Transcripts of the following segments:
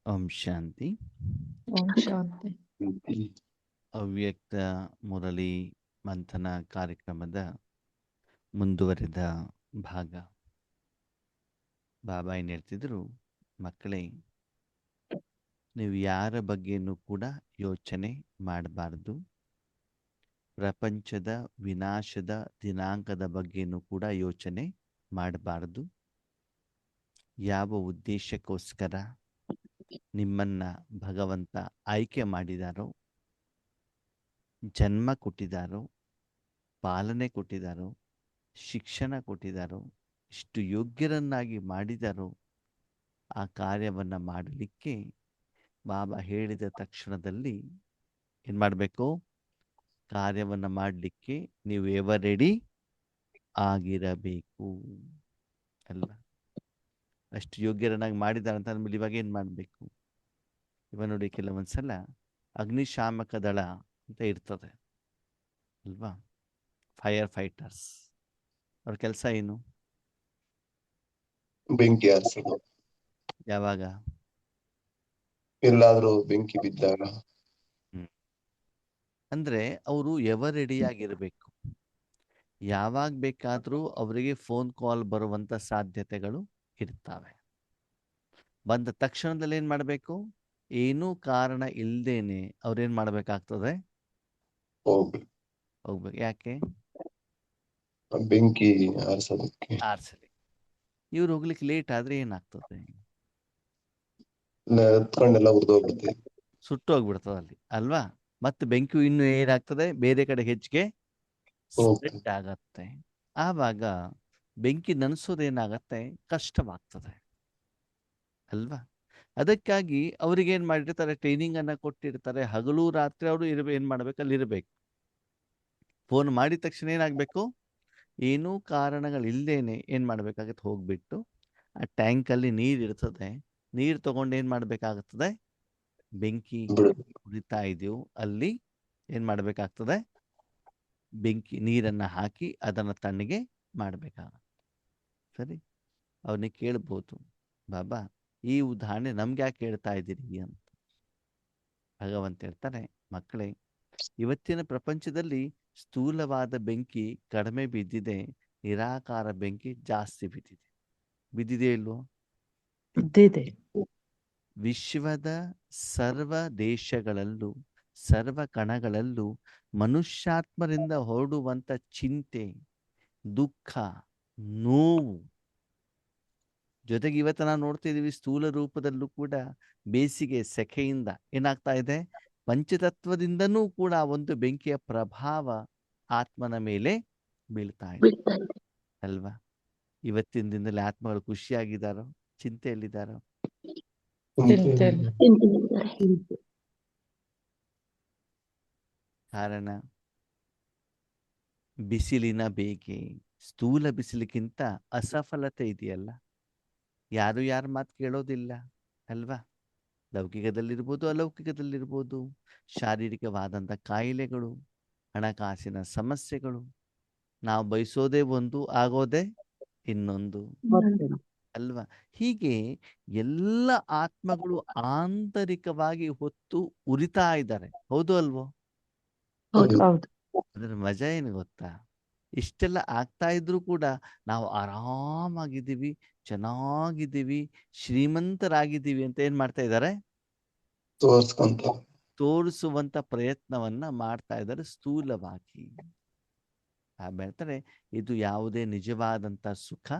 ಓಂ ಶಾಂತಿ. ಓಂ ಶಾಂತಿ. ಅವ್ಯಕ್ತ ಮುರಳಿ ಮಂಥನ ಕಾರ್ಯಕ್ರಮದ ಮುಂದುವರಿದ ಭಾಗ. ಬಾಬಾ ಏನು ಹೇಳ್ತಿದ್ರು, ಮಕ್ಕಳೇ, ನೀವು ಯಾರ ಬಗ್ಗೆನೂ ಕೂಡ ಯೋಚನೆ ಮಾಡಬಾರ್ದು. ಪ್ರಪಂಚದ ವಿನಾಶದ ದಿನಾಂಕದ ಬಗ್ಗೆನೂ ಕೂಡ ಯೋಚನೆ ಮಾಡಬಾರ್ದು. ಯಾವ ಉದ್ದೇಶಕ್ಕೋಸ್ಕರ ನಿಮ್ಮನ್ನ ಭಗವಂತ ಆಯ್ಕೆ ಮಾಡಿದಾರೋ, ಜನ್ಮ ಕೊಟ್ಟಿದ್ದಾರೋ, ಪಾಲನೆ ಕೊಟ್ಟಿದ್ದಾರೋ, ಶಿಕ್ಷಣ ಕೊಟ್ಟಿದ್ದಾರೋ, ಇಷ್ಟು ಯೋಗ್ಯರನ್ನಾಗಿ ಮಾಡಿದಾರೋ, ಆ ಕಾರ್ಯವನ್ನು ಮಾಡಲಿಕ್ಕೆ ಬಾಬಾ ಹೇಳಿದ ತಕ್ಷಣದಲ್ಲಿ ಏನು ಮಾಡಬೇಕು? ಕಾರ್ಯವನ್ನು ಮಾಡಲಿಕ್ಕೆ ನೀವು ಎವರ್ ರೆಡಿ ಆಗಿರಬೇಕು ಅಲ್ಲ. ಅಷ್ಟು ಯೋಗ್ಯರನ್ನಾಗಿ ಮಾಡಿದ್ದಾರೆ ಅಂತ ಅಂದಮೇಲೆ ಇವಾಗ ಏನು ಮಾಡಬೇಕು? ಇವಾಗ ನೋಡಿ, ಕೆಲವೊಂದ್ಸಲ ಅಗ್ನಿಶಾಮಕ ದಳ ಅಂತ ಇರ್ತದೆ ಅಲ್ವಾ, ಫೈರ್ ಫೈಟರ್ಸ್. ಅವ್ರ ಕೆಲಸ ಏನು? ಬೆಂಕಿ ಆರಿಸೋದು. ಯಾವಾಗ? ಎಲ್ಲಾದ್ರೂ ಬೆಂಕಿ ಬಿದ್ದಾಗ. ಅಂದ್ರೆ ಅವರು ಎವರ್ ರೆಡಿ ಆಗಿರಬೇಕು. ಯಾವಾಗ ಬೇಕಾದ್ರೂ ಅವರಿಗೆ ಫೋನ್ ಕಾಲ್ ಬರುವಂತ ಸಾಧ್ಯತೆಗಳು ಇರ್ತವೆ. ಬಂದ ತಕ್ಷಣದಲ್ಲಿ ಏನ್ ಮಾಡಬೇಕು? ಏನೂ ಕಾರಣ ಇಲ್ದೇನೆ ಅವ್ರೇನ್ ಮಾಡ್ಬೇಕಾಗ್ತದೆ? ಹೋಗ್ಬೇಕು. ಯಾಕೆ? ಬೆಂಕಿ ಆರಿಸೋದಕ್ಕೆ. ಆರ್ಸಲಿ. ಇವ್ರು ಹೋಗ್ಲಿಕ್ಕೆ ಲೇಟ್ ಆದ್ರೆ ಏನಾಗ್ತದೆ? ಹತ್ಕೊಂಡೆಲ್ಲ ಉರಿದೋಗ್ಬಿಡುತ್ತೆ, ಸುಟ್ಟು ಹೋಗ್ಬಿಡ್ತದೆ ಅಲ್ಲಿ ಅಲ್ವಾ. ಮತ್ತೆ ಬೆಂಕಿ ಇನ್ನು ಏನಾಗ್ತದೆ, ಬೇರೆ ಕಡೆ ಹೆಚ್ಚಿಗೆ ಸ್ಪ್ರೆಡ್ ಆಗತ್ತೆ. ಆವಾಗ ಬೆಂಕಿ ನನ್ಸೋದೇನಾಗತ್ತೆ, ಕಷ್ಟವಾಗ್ತದೆ ಅಲ್ವಾ. ಅದಕ್ಕಾಗಿ ಅವ್ರಿಗೆ ಏನ್ ಮಾಡಿರ್ತಾರೆ, ಟ್ರೈನಿಂಗ್ ಅನ್ನ ಕೊಟ್ಟಿರ್ತಾರೆ. ಹಗಲು ರಾತ್ರಿ ಅವರು ಏನ್ ಮಾಡ್ಬೇಕು, ಅಲ್ಲಿ ಇರಬೇಕು. ಫೋನ್ ಮಾಡಿದ ತಕ್ಷಣ ಏನಾಗಬೇಕು, ಏನೂ ಕಾರಣಗಳಿಲ್ದೇನೆ ಏನು ಮಾಡಬೇಕಾಗತ್ತೆ, ಹೋಗ್ಬಿಟ್ಟು ಆ ಟ್ಯಾಂಕಲ್ಲಿ ನೀರು ಇರ್ತದೆ, ನೀರು ತೊಗೊಂಡು ಏನು ಮಾಡಬೇಕಾಗುತ್ತದೆ, ಬೆಂಕಿ ಉರಿತಾ ಇದೆಯೋ ಅಲ್ಲಿ ಏನು ಮಾಡಬೇಕಾಗ್ತದೆ, ಬೆಂಕಿ ನೀರನ್ನು ಹಾಕಿ ಅದನ್ನು ತಣ್ಣಗೆ ಮಾಡಬೇಕಾಗತ್ತೆ. ಸರಿ, ಅವನಿಗೆ ಕೇಳ್ಬೋದು, ಬಾಬಾ ಈ ಉದಾಹರಣೆ ನಮ್ಗೆ ಯಾಕೆ ಹೇಳ್ತಾ ಇದ್ದೀರಿ ಅಂತ. ಭಗವಂತ ಹೇಳ್ತಾನೆ, ಮಕ್ಕಳೇ, ಇವತ್ತಿನ ಪ್ರಪಂಚದಲ್ಲಿ ಸ್ಥೂಲವಾದ ಬೆಂಕಿ ಕಡಿಮೆ ಬಿದ್ದಿದೆ, ನಿರಾಕಾರ ಬೆಂಕಿ ಜಾಸ್ತಿ ಬಿದ್ದಿದೆ. ಬಿದ್ದಿದೆ ಇಲ್ವೋ? ಬಿದ್ದಿದೆ. ವಿಶ್ವದ ಸರ್ವ ದೇಶಗಳಲ್ಲೂ ಸರ್ವ ಕಣಗಳಲ್ಲೂ ಮನುಷ್ಯಾತ್ಮರಿಂದ ಹೊರಡುವಂತ ಚಿಂತೆ, ದುಃಖ, ನೋವು ಜೊತೆಗೆ ಇವತ್ತು ನಾವು ನೋಡ್ತಾ ಇದೀವಿ, ಸ್ಥೂಲ ರೂಪದಲ್ಲೂ ಕೂಡ ಬೇಸಿಗೆ ಸೆಖೆಯಿಂದ ಏನಾಗ್ತಾ ಇದೆ, ಪಂಚತತ್ವದಿಂದನೂ ಕೂಡ ಒಂದು ಬೆಂಕಿಯ ಪ್ರಭಾವ ಆತ್ಮನ ಮೇಲೆ ಬೀಳ್ತಾ ಇದೆ ಅಲ್ವಾ. ಇವತ್ತಿನ ದಿನದಲ್ಲಿ ಆತ್ಮಗಳು ಖುಷಿಯಾಗಿದ್ದಾರೋ, ಚಿಂತೆಯಲ್ಲಿದ್ದಾರೋ? ಕಾರಣ ಬಿಸಿಲಿನ ಬೇಗೆ, ಸ್ಥೂಲ ಬಿಸಿಲಿಗಿಂತ ಅಸಫಲತೆ ಇದೆಯಲ್ಲ. ಯಾರು ಯಾರ ಮಾತು ಕೇಳೋದಿಲ್ಲ ಅಲ್ವಾ. ಲೌಕಿಕದಲ್ಲಿರ್ಬೋದು, ಅಲೌಕಿಕದಲ್ಲಿರ್ಬೋದು. ಶಾರೀರಿಕವಾದಂಥ ಕಾಯಿಲೆಗಳು, ಹಣಕಾಸಿನ ಸಮಸ್ಯೆಗಳು, ನಾವು ಬಯಸೋದೇ ಒಂದು, ಆಗೋದೇ ಇನ್ನೊಂದು ಅಲ್ವಾ. ಹೀಗೆ ಎಲ್ಲ ಆತ್ಮಗಳು ಆಂತರಿಕವಾಗಿ ಹೊತ್ತು ಉರಿತಾ ಇದ್ದಾರೆ, ಹೌದು ಅಲ್ವೋ? ಅದರ ಮಜಾ ಏನು ಗೊತ್ತಾ, ಇಷ್ಟೆಲ್ಲ ಆಗ್ತಾ ಇದ್ರೂ ಕೂಡ ನಾವು ಆರಾಮಾಗಿದ್ದೀವಿ, ಚೆನ್ನಾಗಿದ್ದೀವಿ, ಶ್ರೀಮಂತರಾಗಿದ್ದೀವಿ ಅಂತ ಏನ್ ಮಾಡ್ತಾ ಇದ್ದಾರೆ, ತೋರಿಸುವಂತ ಪ್ರಯತ್ನವನ್ನ ಮಾಡ್ತಾ ಇದ್ದಾರೆ ಸ್ಥೂಲವಾಗಿ. ಹೇಳ್ತಾರೆ, ಇದು ಯಾವುದೇ ನಿಜವಾದಂತ ಸುಖ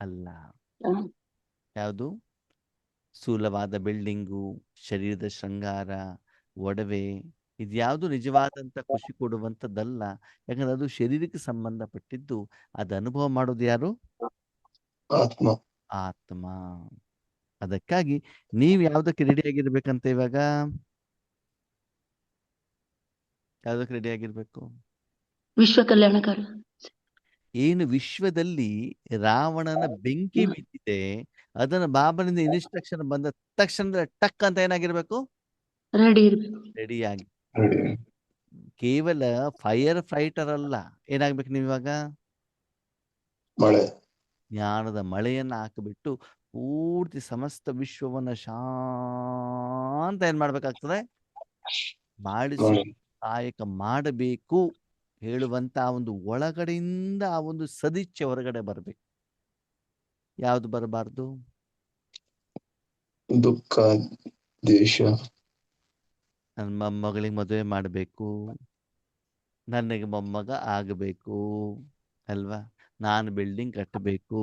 ಅಲ್ಲ. ಯಾವುದು? ಸ್ಥೂಲವಾದ ಬಿಲ್ಡಿಂಗು, ಶರೀರದ ಶೃಂಗಾರ, ಒಡವೆ, ಇದ್ಯಾವುದು ನಿಜವಾದಂತ ಖುಷಿ ಕೊಡುವಂಥದ್ದಲ್ಲ. ಯಾಕಂದ್ರೆ ಅದು ಶರೀರಕ್ಕೆ ಸಂಬಂಧಪಟ್ಟಿದ್ದು. ಅದು ಅನುಭವ ಮಾಡೋದು ಯಾರು? ಆತ್ಮ. ಅದಕ್ಕಾಗಿ ನೀವು ಯಾವುದಕ್ಕೆ ರೆಡಿ ಆಗಿರ್ಬೇಕಂತ ಇವಾಗ? ಯಾವುದಕ್ಕೆ ರೆಡಿ ಆಗಿರ್ಬೇಕು? ವಿಶ್ವ ಕಲ್ಯಾಣಕಾರ. ಏನು ವಿಶ್ವದಲ್ಲಿ ರಾವಣನ ಬೆಂಕಿ ಬಿದ್ದಿದೆ, ಅದನ್ನ ಬಾಬನಿಂದ ಇನ್ಸ್ಟ್ರಕ್ಷನ್ ಬಂದ ತಕ್ಷಣ ಟಕ್ ಅಂತ ಏನಾಗಿರ್ಬೇಕು, ರೆಡಿಯಾಗಿ. ಕೇವಲ ಫೈರ್ ಫೈಟರ್ ಅಲ್ಲ, ಏನಾಗ್ಬೇಕು ನೀವು ಇವಾಗ? ಜ್ಞಾನದ ಮಳೆಯನ್ನ ಹಾಕಿಬಿಟ್ಟು ಪೂರ್ತಿ ಸಮಸ್ತ ವಿಶ್ವವನ್ನ ಶಾಂತ ಏನ್ ಮಾಡ್ಬೇಕಾಗ್ತದೆ, ಮಾಡಿಸುವ ಮಾಡಿ ಕಾಯಕ ಮಾಡಬೇಕು ಹೇಳುವಂತ ಆ ಒಂದು ಒಳಗಡೆಯಿಂದ ಆ ಒಂದು ಸದಿಚ್ಛೆ ಹೊರಗಡೆ ಬರಬೇಕು. ಯಾವ್ದು ಬರಬಾರ್ದು? ದುಃಖ, ದ್ವೇಷ, ನನ್ನ ಮೊಮ್ಮಗಳಿಗೆ ಮದುವೆ ಮಾಡಬೇಕು, ನನಗೆ ಮೊಮ್ಮಗ ಆಗಬೇಕು ಅಲ್ವಾ, ನಾನು ಬಿಲ್ಡಿಂಗ್ ಕಟ್ಟಬೇಕು,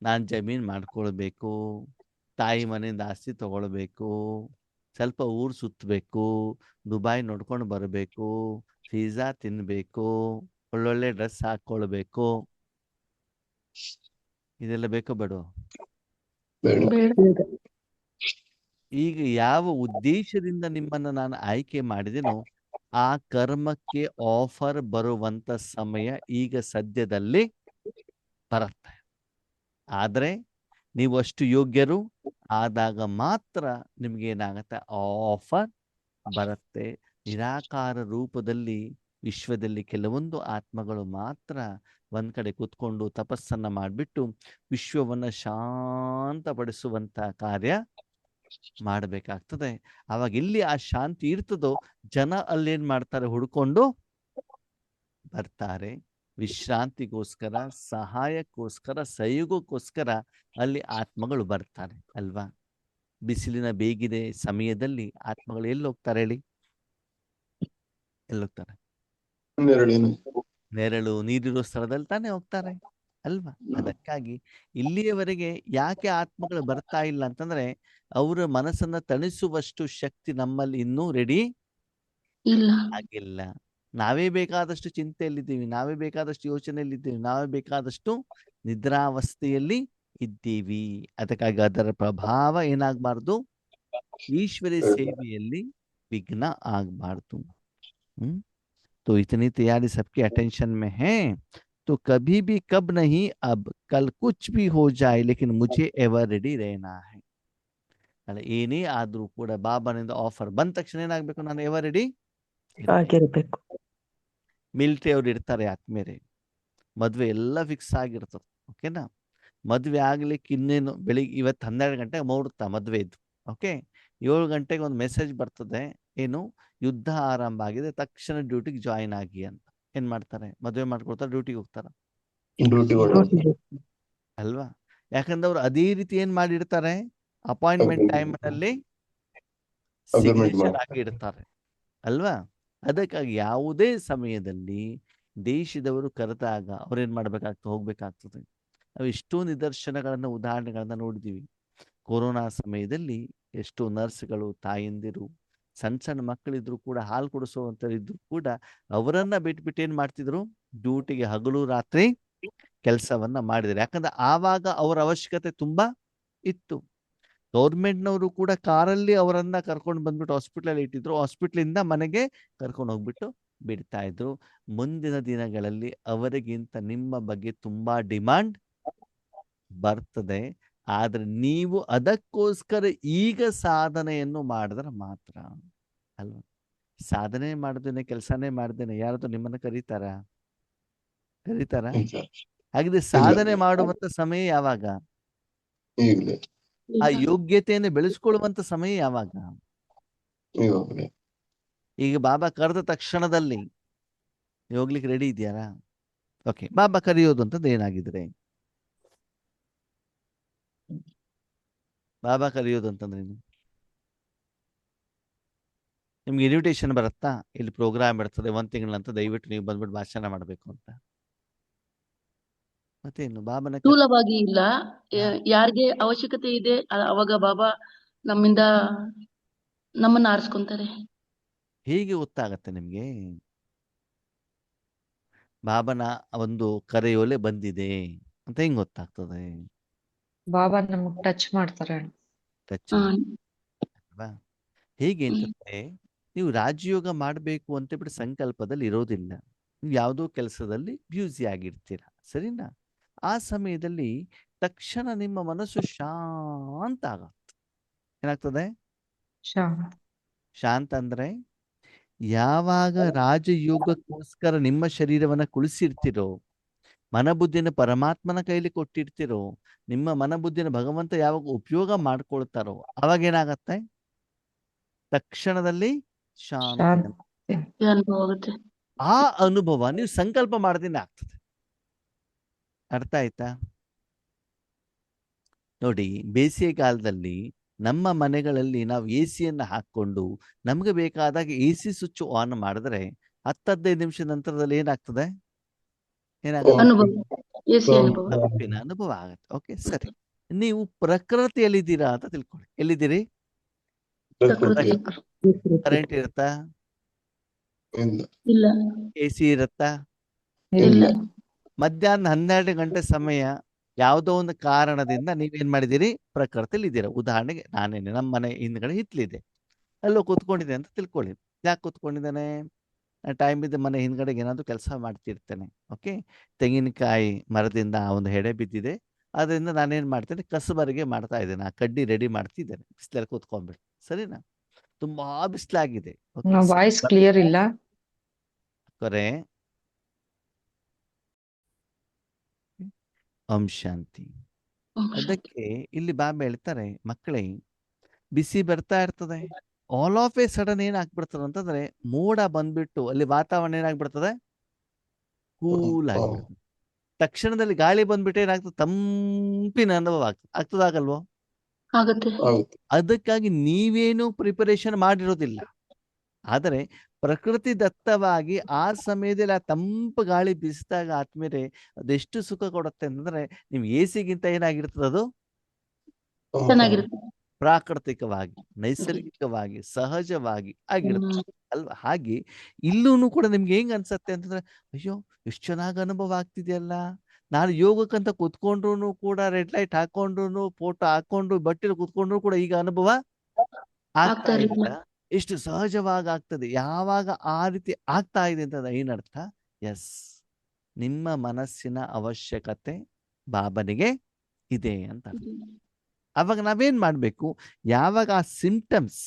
ನಾನು ಜಮೀನು ಮಾಡ್ಕೊಳ್ಬೇಕು, ತಾಯಿ ಮನೆಯಿಂದ ಆಸ್ತಿ ತಗೊಳ್ಬೇಕು, ಸ್ವಲ್ಪ ಊರು ಸುತ್ತಬೇಕು, ದುಬೈ ನೋಡ್ಕೊಂಡು ಬರಬೇಕು, ಪಿಜ್ಜಾ ತಿನ್ನಬೇಕು, ಒಳ್ಳೊಳ್ಳೆ ಡ್ರೆಸ್ ಹಾಕ್ಕೊಳ್ಬೇಕು. ಇದೆಲ್ಲ ಬೇಕೋ ಬೇಡೋ? ಬೇಡ. ಬೇಡ. ಈಗ ಯಾವ ಉದ್ದೇಶದಿಂದ ನಿಮ್ಮನ್ನು ನಾನು ಆಯ್ಕೆ ಮಾಡಿದೆನೋ ಆ ಕರ್ಮಕ್ಕೆ ಆಫರ್ ಬರುವಂತ ಸಮಯ ಈಗ ಸದ್ಯದಲ್ಲಿ ಬರುತ್ತೆ. ಆದರೆ ನೀವು ಅಷ್ಟು ಯೋಗ್ಯರು ಆದಾಗ ಮಾತ್ರ ನಿಮ್ಗೆ ಏನಾಗತ್ತೆ, ಆಫರ್ ಬರುತ್ತೆ. ನಿರಾಕಾರ ರೂಪದಲ್ಲಿ ವಿಶ್ವದಲ್ಲಿ ಕೆಲವೊಂದು ಆತ್ಮಗಳು ಮಾತ್ರ ಒಂದ್ ಕಡೆ ಕೂತ್ಕೊಂಡು ತಪಸ್ಸನ್ನ ಮಾಡಿಬಿಟ್ಟು ವಿಶ್ವವನ್ನ ಶಾಂತಪಡಿಸುವಂತ ಕಾರ್ಯ ಮಾಡಬೇಕಾಗ್ತದೆ. ಅವಾಗ ಎಲ್ಲಿ ಆ ಶಾಂತಿ ಇರ್ತದೋ ಜನ ಅಲ್ಲೇನ್ ಮಾಡ್ತಾರೆ, ಹುಡ್ಕೊಂಡು ಬರ್ತಾರೆ. ವಿಶ್ರಾಂತಿಗೋಸ್ಕರ, ಸಹಾಯಕ್ಕೋಸ್ಕರ, ಸಹಯೋಗಕ್ಕೋಸ್ಕರ ಅಲ್ಲಿ ಆತ್ಮಗಳು ಬರ್ತಾರೆ ಅಲ್ವಾ. ಬಿಸಿಲಿನ ಬೇಗಿದೆ ಸಮಯದಲ್ಲಿ ಆತ್ಮಗಳು ಎಲ್ಲಿ ಹೋಗ್ತಾರೆ ಹೇಳಿ? ಎಲ್ಲೋಗ್ತಾರೆ? ನೆರಳಿನ ನೆರಳು ನೀರಿರೋ ಸ್ಥಳದಲ್ಲಿ ತಾನೇ ಹೋಗ್ತಾರೆ ಅಲ್ವಾ. ಅದಕ್ಕಾಗಿ ಇಲ್ಲಿಯವರೆಗೆ ಯಾಕೆ ಆತ್ಮಗಳು ಬರ್ತಾ ಇಲ್ಲ ಅಂತಂದ್ರೆ ಅವರ ಮನಸ್ಸನ್ನ ತಣಿಸುವಷ್ಟು ಶಕ್ತಿ ನಮ್ಮಲ್ಲಿ ಇನ್ನೂ ರೆಡಿ ಇಲ್ಲ. ಆಗಿಲ್ಲ. ನಾವೇ ಬೇಕಾದಷ್ಟು ಚಿಂತೆಯಲ್ಲಿದ್ದೀವಿ, ನಾವೇ ಬೇಕಾದಷ್ಟು ಯೋಚನೆಯಲ್ಲಿದ್ದೀವಿ, ನಾವೇ ಬೇಕಾದಷ್ಟು ನಿದ್ರಾವಸ್ಥೆಯಲ್ಲಿ ಇದ್ದೀವಿ. ಅದಕ್ಕಾಗಿ ಅದರ ಪ್ರಭಾವ ಏನಾಗಬಾರ್ದು, ಈಶ್ವರಿ ಸೇವೆಯಲ್ಲಿ विघ्न ಆಗಬಾರ್ದು. तो इतनी तैयारी सबके अटेंशन में है, तो कभी भी कब नहीं अब कल कुछ भी हो जाए लेकिन मुझे एवर रेडी रहना है. ಅಲ್ಲ ಏನೇ ಆದ್ರೂ ಕೂಡ ಬಾಬಾನಿಂದ ಆಫರ್ ಬಂದ ತಕ್ಷಣ ಏನಾಗಬೇಕು, ನಾನು ಎವರ್ ರೆಡಿ ಆಗಿರ್ಬೇಕು. ಮಿಲಿಟರಿ ಅವ್ರು ಇರ್ತಾರೆ ಆತ್ಮೇರೆ, ಮದ್ವೆ ಎಲ್ಲ ಫಿಕ್ಸ್ ಆಗಿರ್ತದೆ ಓಕೆನಾ. ಮದ್ವೆ ಆಗ್ಲಿಕ್ಕೆ ಇನ್ನೇನು ಬೆಳಿಗ್ಗೆ ಇವತ್ತು 12 ಗಂಟೆಗೆ ಮುಹೂರ್ತ ಮದ್ವೆ ಇದ್ದು, ಓಕೆ 7 ಗಂಟೆಗೆ ಒಂದು ಮೆಸೇಜ್ ಬರ್ತದೆ, ಏನು ಯುದ್ಧ ಆರಂಭ ಆಗಿದೆ, ತಕ್ಷಣ ಡ್ಯೂಟಿಗೆ ಜಾಯಿನ್ ಆಗಿ ಅಂತ. ಏನ್ ಮಾಡ್ತಾರೆ, ಮದುವೆ ಮಾಡ್ಕೊಳ್ತಾರೆ, ಡ್ಯೂಟಿಗೆ ಹೋಗ್ತಾರ ಡ್ಯೂಟಿ ಅಲ್ವಾ. ಯಾಕಂದ್ರೆ ಅವ್ರು ಅದೇ ರೀತಿ ಏನ್ ಮಾಡಿರ್ತಾರೆ, ಅಪಾಯಿಂಟ್ಮೆಂಟ್ ಟೈಮ್ನಲ್ಲಿ ಸಿಗ್ನೇಚರ್ ಆಗಿ ಇಡ್ತಾರೆ ಅಲ್ವಾ. ಅದಕ್ಕಾಗಿ ಯಾವುದೇ ಸಮಯದಲ್ಲಿ ದೇಶದವರು ಕರೆದಾಗ ಅವ್ರೇನ್ ಮಾಡ್ಬೇಕಾಗ್ತದೆ, ಹೋಗ್ಬೇಕಾಗ್ತದೆ. ನಾವು ಎಷ್ಟೋ ನಿದರ್ಶನಗಳನ್ನ, ಉದಾಹರಣೆಗಳನ್ನ ನೋಡಿದೀವಿ. ಕೊರೋನಾ ಸಮಯದಲ್ಲಿ ಎಷ್ಟೋ ನರ್ಸ್ಗಳು, ತಾಯಂದಿರು, ಸಣ್ಣ ಸಣ್ಣ ಮಕ್ಕಳಿದ್ರು ಕೂಡ, ಹಾಲು ಕೊಡಿಸುವಂತರಿದ್ರು ಕೂಡ ಅವರನ್ನ ಬಿಟ್ಬಿಟ್ಟು ಏನ್ ಮಾಡ್ತಿದ್ರು, ಡ್ಯೂಟಿಗೆ ಹಗಲು ರಾತ್ರಿ ಕೆಲಸವನ್ನ ಮಾಡಿದ್ರು. ಯಾಕಂದ್ರೆ ಆವಾಗ ಅವರ ಅವಶ್ಯಕತೆ ತುಂಬಾ ಇತ್ತು. ಗೌರ್ಮೆಂಟ್ನವರು ಕೂಡ ಕಾರಲ್ಲಿ ಅವರನ್ನ ಕರ್ಕೊಂಡು ಬಂದ್ಬಿಟ್ಟು ಹಾಸ್ಪಿಟಲ್ ಇಟ್ಟಿದ್ರು, ಹಾಸ್ಪಿಟ್ಲಿಂದ ಮನೆಗೆ ಕರ್ಕೊಂಡು ಹೋಗ್ಬಿಟ್ಟು ಬಿಡ್ತಾ ಇದ್ರು. ಮುಂದಿನ ದಿನಗಳಲ್ಲಿ ಅವರಿಗಿಂತ ನಿಮ್ಮ ಬಗ್ಗೆ ತುಂಬಾ ಡಿಮಾಂಡ್ ಬರ್ತದೆ. ಆದ್ರೆ ನೀವು ಅದಕ್ಕೋಸ್ಕರ ಈಗ ಸಾಧನೆಯನ್ನು ಮಾಡಿದ್ರೆ ಮಾತ್ರ ಅಲ್ವಾ. ಸಾಧನೆ ಮಾಡ್ದೇನೆ, ಕೆಲಸನೇ ಮಾಡ್ದೇನೆ ಯಾರಾದ್ರೂ ನಿಮ್ಮನ್ನ ಕರೀತಾರ? ಹಾಗಿದ್ರೆ ಸಾಧನೆ ಮಾಡುವಂತ ಸಮಯ ಯಾವಾಗ? ಈಗಲೇ. ಆ ಯೋಗ್ಯತೆಯನ್ನು ಬೆಳೆಸ್ಕೊಳ್ಳುವಂತ ಸಮಯ ಯಾವಾಗ? ಈಗ ಬಾಬಾ ಕರೆದ ತಕ್ಷಣದಲ್ಲಿ ಹೋಗ್ಲಿಕ್ಕೆ ರೆಡಿ ಇದೆಯಾರಾ? ಓಕೆ, ಬಾಬಾ ಕರೆಯೋದು ಅಂತಂದು ಏನಾಗಿದ್ರೆ, ಬಾಬಾ ಕರೆಯೋದು ಅಂತಂದ್ರೆ ನಿಮ್ಗೆ ಇನ್ವಿಟೇಷನ್ ಬರುತ್ತಾ, ಇಲ್ಲಿ ಪ್ರೋಗ್ರಾಮ್ ಇರ್ತದೆ 1 ತಿಂಗಳಂತ, ದಯವಿಟ್ಟು ನೀವು ಬಂದ್ಬಿಟ್ಟು ಭಾಷಣ ಮಾಡ್ಬೇಕು ಅಂತ. ಮತ್ತೇನು ಬಾಬಾನ ಸ್ಥೂಲವಾಗಿ ಇಲ್ಲ, ಯಾರಿಗೆ ಅವಶ್ಯಕತೆ ಇದೆ ಅವಾಗ ಬಾಬಾ ನಮ್ಮನ್ನ ಆರಿಸ್ಕೊಂತಾರೆ. ಹೇಗೆ ಗೊತ್ತಾಗತ್ತೆ ನಿಮ್ಗೆ ಬಾಬನ ಒಂದು ಕರೆಯೋಲೆ ಬಂದಿದೆ ಅಂತ ಹೆಂಗ್ ಗೊತ್ತಾಗ್ತದೆ? ಬಾಬಾ ನಮಗ್ ಟಚ್ ಮಾಡ್ತಾರೆ. ಟಚ್ ಅಲ್ವಾ? ಹೇಗೆ ಅಂತಂದ್ರೆ ನೀವು ರಾಜಯೋಗ ಮಾಡಬೇಕು ಅಂತ ಬಿಟ್ಟು ಸಂಕಲ್ಪದಲ್ಲಿ ಇರೋದಿಲ್ಲ, ನೀವು ಯಾವುದೋ ಕೆಲಸದಲ್ಲಿ ಬ್ಯೂಸಿ ಆಗಿರ್ತೀರ, ಸರಿನಾ? ಆ ಸಮಯದಲ್ಲಿ ತಕ್ಷಣ ನಿಮ್ಮ ಮನಸ್ಸು ಶಾಂತ ಆಗತ್ತೆ. ಏನಾಗ್ತದೆ? ಶಾಂತ ಅಂದ್ರೆ ಯಾವಾಗ ರಾಜಯೋಗಕ್ಕೋಸ್ಕರ ನಿಮ್ಮ ಶರೀರವನ್ನ ಕುಳಿಸಿರ್ತೀರೋ ಮನಬುದ್ಧಿನ ಪರಮಾತ್ಮನ ಕೈಲಿ ಕೊಟ್ಟಿರ್ತಿರೋ, ನಿಮ್ಮ ಮನಬುದ್ಧಿನ ಭಗವಂತ ಯಾವಾಗ ಉಪಯೋಗ ಮಾಡ್ಕೊಳ್ತಾರೋ ಅವಾಗ ಏನಾಗತ್ತೆ? ತಕ್ಷಣದಲ್ಲಿ ಶಾಂತಿ. ಶಾಂತಿ ಅನುಭವ ಆಗುತ್ತೆ. ಆ ಅನುಭವ ನೀವು ಸಂಕಲ್ಪ ಮಾಡದಿಂದ ಆಗ್ತದೆ. ಅರ್ಥ ಆಯ್ತಾ? ನೋಡಿ, ಬೇಸಿಗೆ ಕಾಲದಲ್ಲಿ ನಮ್ಮ ಮನೆಗಳಲ್ಲಿ ನಾವು AC ಹಾಕೊಂಡು ನಮ್ಗೆ ಬೇಕಾದಾಗ AC ಸ್ವಿಚ್ ಆನ್ ಮಾಡಿದ್ರೆ 10-15 ನಿಮಿಷದ ನಂತರದಲ್ಲಿ ಏನಾಗ್ತದೆ? ಅನುಭವ, AC ಅನುಭವ. ತಂಪಿನ ಅನುಭವ ಆಗತ್ತೆ. ಓಕೆ, ಸರಿ. ನೀವು ಪ್ರಕೃತಿಯಲ್ಲಿದ್ದೀರಾ ಅಂತ ತಿಳ್ಕೊಳ್ಳಿ. ಎಲ್ಲಿದ್ದೀರಿ? ಪ್ರಕೃತಿ ಕರೆಂಟ್ ಇರುತ್ತಾ? ಇಲ್ಲ, AC ಇರುತ್ತಾ? ಇಲ್ಲ. ಮಧ್ಯಾಹ್ನ 12 ಗಂಟೆ ಸಮಯ ಯಾವುದೋ ಒಂದು ಕಾರಣದಿಂದ ನೀವೇನ್ ಮಾಡಿದಿರಿ? ಪ್ರಕೃತಿಯಲ್ಲಿ ಇದ್ದೀರಾ. ಉದಾಹರಣೆಗೆ ನಾನೇನೆ ನಮ್ಮ ಮನೆ ಹಿಂದ್ಗಡೆ ಹಿತ್ಲಿದೆ, ಎಲ್ಲೋ ಕೂತ್ಕೊಂಡಿದೆ ಅಂತ ತಿಳ್ಕೊಳ್ಳಿ. ಯಾಕೆ ಕೂತ್ಕೊಂಡಿದ್ದಾನೆ? ಟೈಮ್ ಇದ್ದ ಮನೆ ಹಿಂದ್ಗಡೆಗೆ ಏನಾದ್ರು ಕೆಲಸ ಮಾಡ್ತಿರ್ತೇನೆ. ಓಕೆ, ತೆಂಗಿನಕಾಯಿ ಮರದಿಂದ ಒಂದು ಹೆಡೆ ಬಿದ್ದಿದೆ, ಅದರಿಂದ ನಾನೇನ್ ಮಾಡ್ತೇನೆ, ಕಸಬರಿಗೆ ಮಾಡ್ತಾ ಇದ್ದೇನೆ. ಆ ಕಡ್ಡಿ ರೆಡಿ ಮಾಡ್ತಿದ್ದೇನೆ, ಬಿಸಿಲಲ್ಲಿ ಕೂತ್ಕೊಂಡ್ಬಿಟ್ಟು. ಸರಿನಾ? ತುಂಬಾ ಬಿಸಿಲಾಗಿದೆ. ವಾಯ್ಸ್ ಕ್ಲಿಯರ್ ಇಲ್ಲ. ಕೊರೆ ಓಂ ಶಾಂತಿ. ಅದಕ್ಕೆ ಇಲ್ಲಿ ಬಾಬಾ ಹೇಳ್ತಾರೆ, ಮಕ್ಕಳೇ ಬಿಸಿ ಬರ್ತಾ ಇರ್ತದೆ, ಆಲ್ ಆಫ್ ಎ ಸಡನ್ ಏನಾಗ್ಬಿಡ್ತದೆ ಅಂತಂದ್ರೆ ಮೋಡ ಬಂದ್ಬಿಟ್ಟು ಅಲ್ಲಿ ವಾತಾವರಣ ಏನಾಗ್ಬಿಡ್ತದೆ? ಕೂಲ್ ಆಗಿಬಿಡ್ತದೆ. ತಕ್ಷಣದಲ್ಲಿ ಗಾಳಿ ಬಂದ್ಬಿಟ್ಟು ಏನಾಗ್ತದೆ? ತಂಪಿನ ಅನುಭವ ಆಗ್ತದಾಗಲ್ವೋ? ಆಗುತ್ತೆ. ಅದಕ್ಕಾಗಿ ನೀವೇನು ಪ್ರಿಪರೇಷನ್ ಮಾಡಿರೋದಿಲ್ಲ, ಆದರೆ ಪ್ರಕೃತಿ ದತ್ತವಾಗಿ ಆ ಸಮಯದಲ್ಲಿ ಆ ತಂಪು ಗಾಳಿ ಬೀಸಿದಾಗ ಆದ್ಮೇಲೆ ಅದೆಷ್ಟು ಸುಖ ಕೊಡುತ್ತೆ ಅಂತಂದ್ರೆ ನಿಮ್ಗೆ AC-ಗಿಂತ ಏನಾಗಿರ್ತದೆ? ಅದು ಚೆನ್ನಾಗಿರುತ್ತೆ. ಪ್ರಾಕೃತಿಕವಾಗಿ, ನೈಸರ್ಗಿಕವಾಗಿ, ಸಹಜವಾಗಿ ಆಗಿರುತ್ತೆ ಅಲ್ವಾ? ಹಾಗೆ ಇಲ್ಲೂ ಕೂಡ ನಿಮ್ಗೆ ಹೆಂಗ್ ಅನ್ಸತ್ತೆ ಅಂತಂದ್ರೆ, ಅಯ್ಯೋ ಎಷ್ಟು ಚೆನ್ನಾಗಿ ಅನುಭವ ಆಗ್ತಿದೆಯಲ್ಲ, ನಾನು ಯೋಗಕ್ಕಂತ ಕೂತ್ಕೊಂಡ್ರು ಕೂಡ, ರೆಡ್ ಲೈಟ್ ಹಾಕೊಂಡ್ರು, ಫೋಟೋ ಹಾಕೊಂಡು ಬಟ್ಟೆ ಕೂತ್ಕೊಂಡ್ರು ಕೂಡ ಈಗ ಅನುಭವ ಆಗ್ತಾ ಇಲ್ಲ. ಎಷ್ಟು ಸಹಜವಾಗಿ ಆಗ್ತದೆ. ಯಾವಾಗ ಆ ರೀತಿ ಆಗ್ತಾ ಇದೆ ಅಂತ ಏನರ್ಥ? ಎಸ್, ನಿಮ್ಮ ಮನಸ್ಸಿನ ಅವಶ್ಯಕತೆ ಬಾಬನಿಗೆ ಇದೆ ಅಂತ. ಅವಾಗ ನಾವೇನ್ ಮಾಡ್ಬೇಕು? ಯಾವಾಗ ಆ ಸಿಂಪ್ಟಮ್ಸ್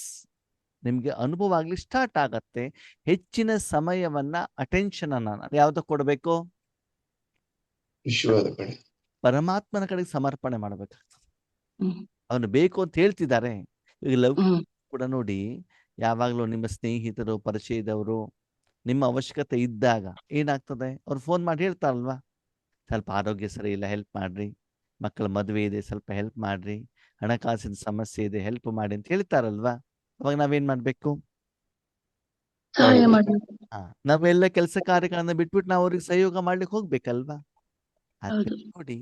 ನಿಮ್ಗೆ ಅನುಭವ ಆಗ್ಲಿ ಸ್ಟಾರ್ಟ್ ಆಗತ್ತೆ, ಹೆಚ್ಚಿನ ಸಮಯವನ್ನ, ಅಟೆನ್ಷನ್ ಅನ್ನ ಯಾವ್ದಕ್ಕೆ ಕೊಡ್ಬೇಕು? ವಿಶ್ವದ ಕಡೆ, ಪರಮಾತ್ಮನ ಕಡೆಗೆ ಸಮರ್ಪಣೆ ಮಾಡ್ಬೇಕಾಗ್ತದೆ. ಅವನು ಬೇಕು ಅಂತ ಹೇಳ್ತಿದ್ದಾರೆ. ಈಗ ಲೌಕಿಕ ಕೂಡ ನೋಡಿ, ಯಾವಾಗಲೂ ನಿಮ್ಮ ಸ್ನೇಹಿತರು, ಪರಿಚಯದವರು ನಿಮ್ಮ ಅವಶ್ಯಕತೆ ಇದ್ದಾಗ ಏನಾಗ್ತದೆ? ಅವ್ರು ಫೋನ್ ಮಾಡಿ ಹೇಳ್ತಾರಲ್ವಾ, ಸ್ವಲ್ಪ ಆರೋಗ್ಯ ಸರಿ ಇಲ್ಲ, ಹೆಲ್ಪ್ ಮಾಡ್ರಿ, ಮಕ್ಕಳ ಮದುವೆ ಇದೆ, ಸ್ವಲ್ಪ ಹೆಲ್ಪ್ ಮಾಡ್ರಿ, ಹಣಕಾಸಿನ ಸಮಸ್ಯೆ ಇದೆ, ಹೆಲ್ಪ್ ಮಾಡಿ ಅಂತ ಹೇಳ್ತಾರಲ್ವಾ. ಅವಾಗ ನಾವೇನ್ ಮಾಡ್ಬೇಕು? ಸಹಾಯ ಮಾಡಬೇಕು. ನಾವೆಲ್ಲ ಕೆಲಸ ಕಾರ್ಯಗಳನ್ನ ಬಿಟ್ಬಿಟ್ಟು ನಾವು ಅವ್ರಿಗೆ ಸಹಯೋಗ ಮಾಡ್ಲಿಕ್ಕೆ ಹೋಗ್ಬೇಕಲ್ವಾ? ನೋಡಿ,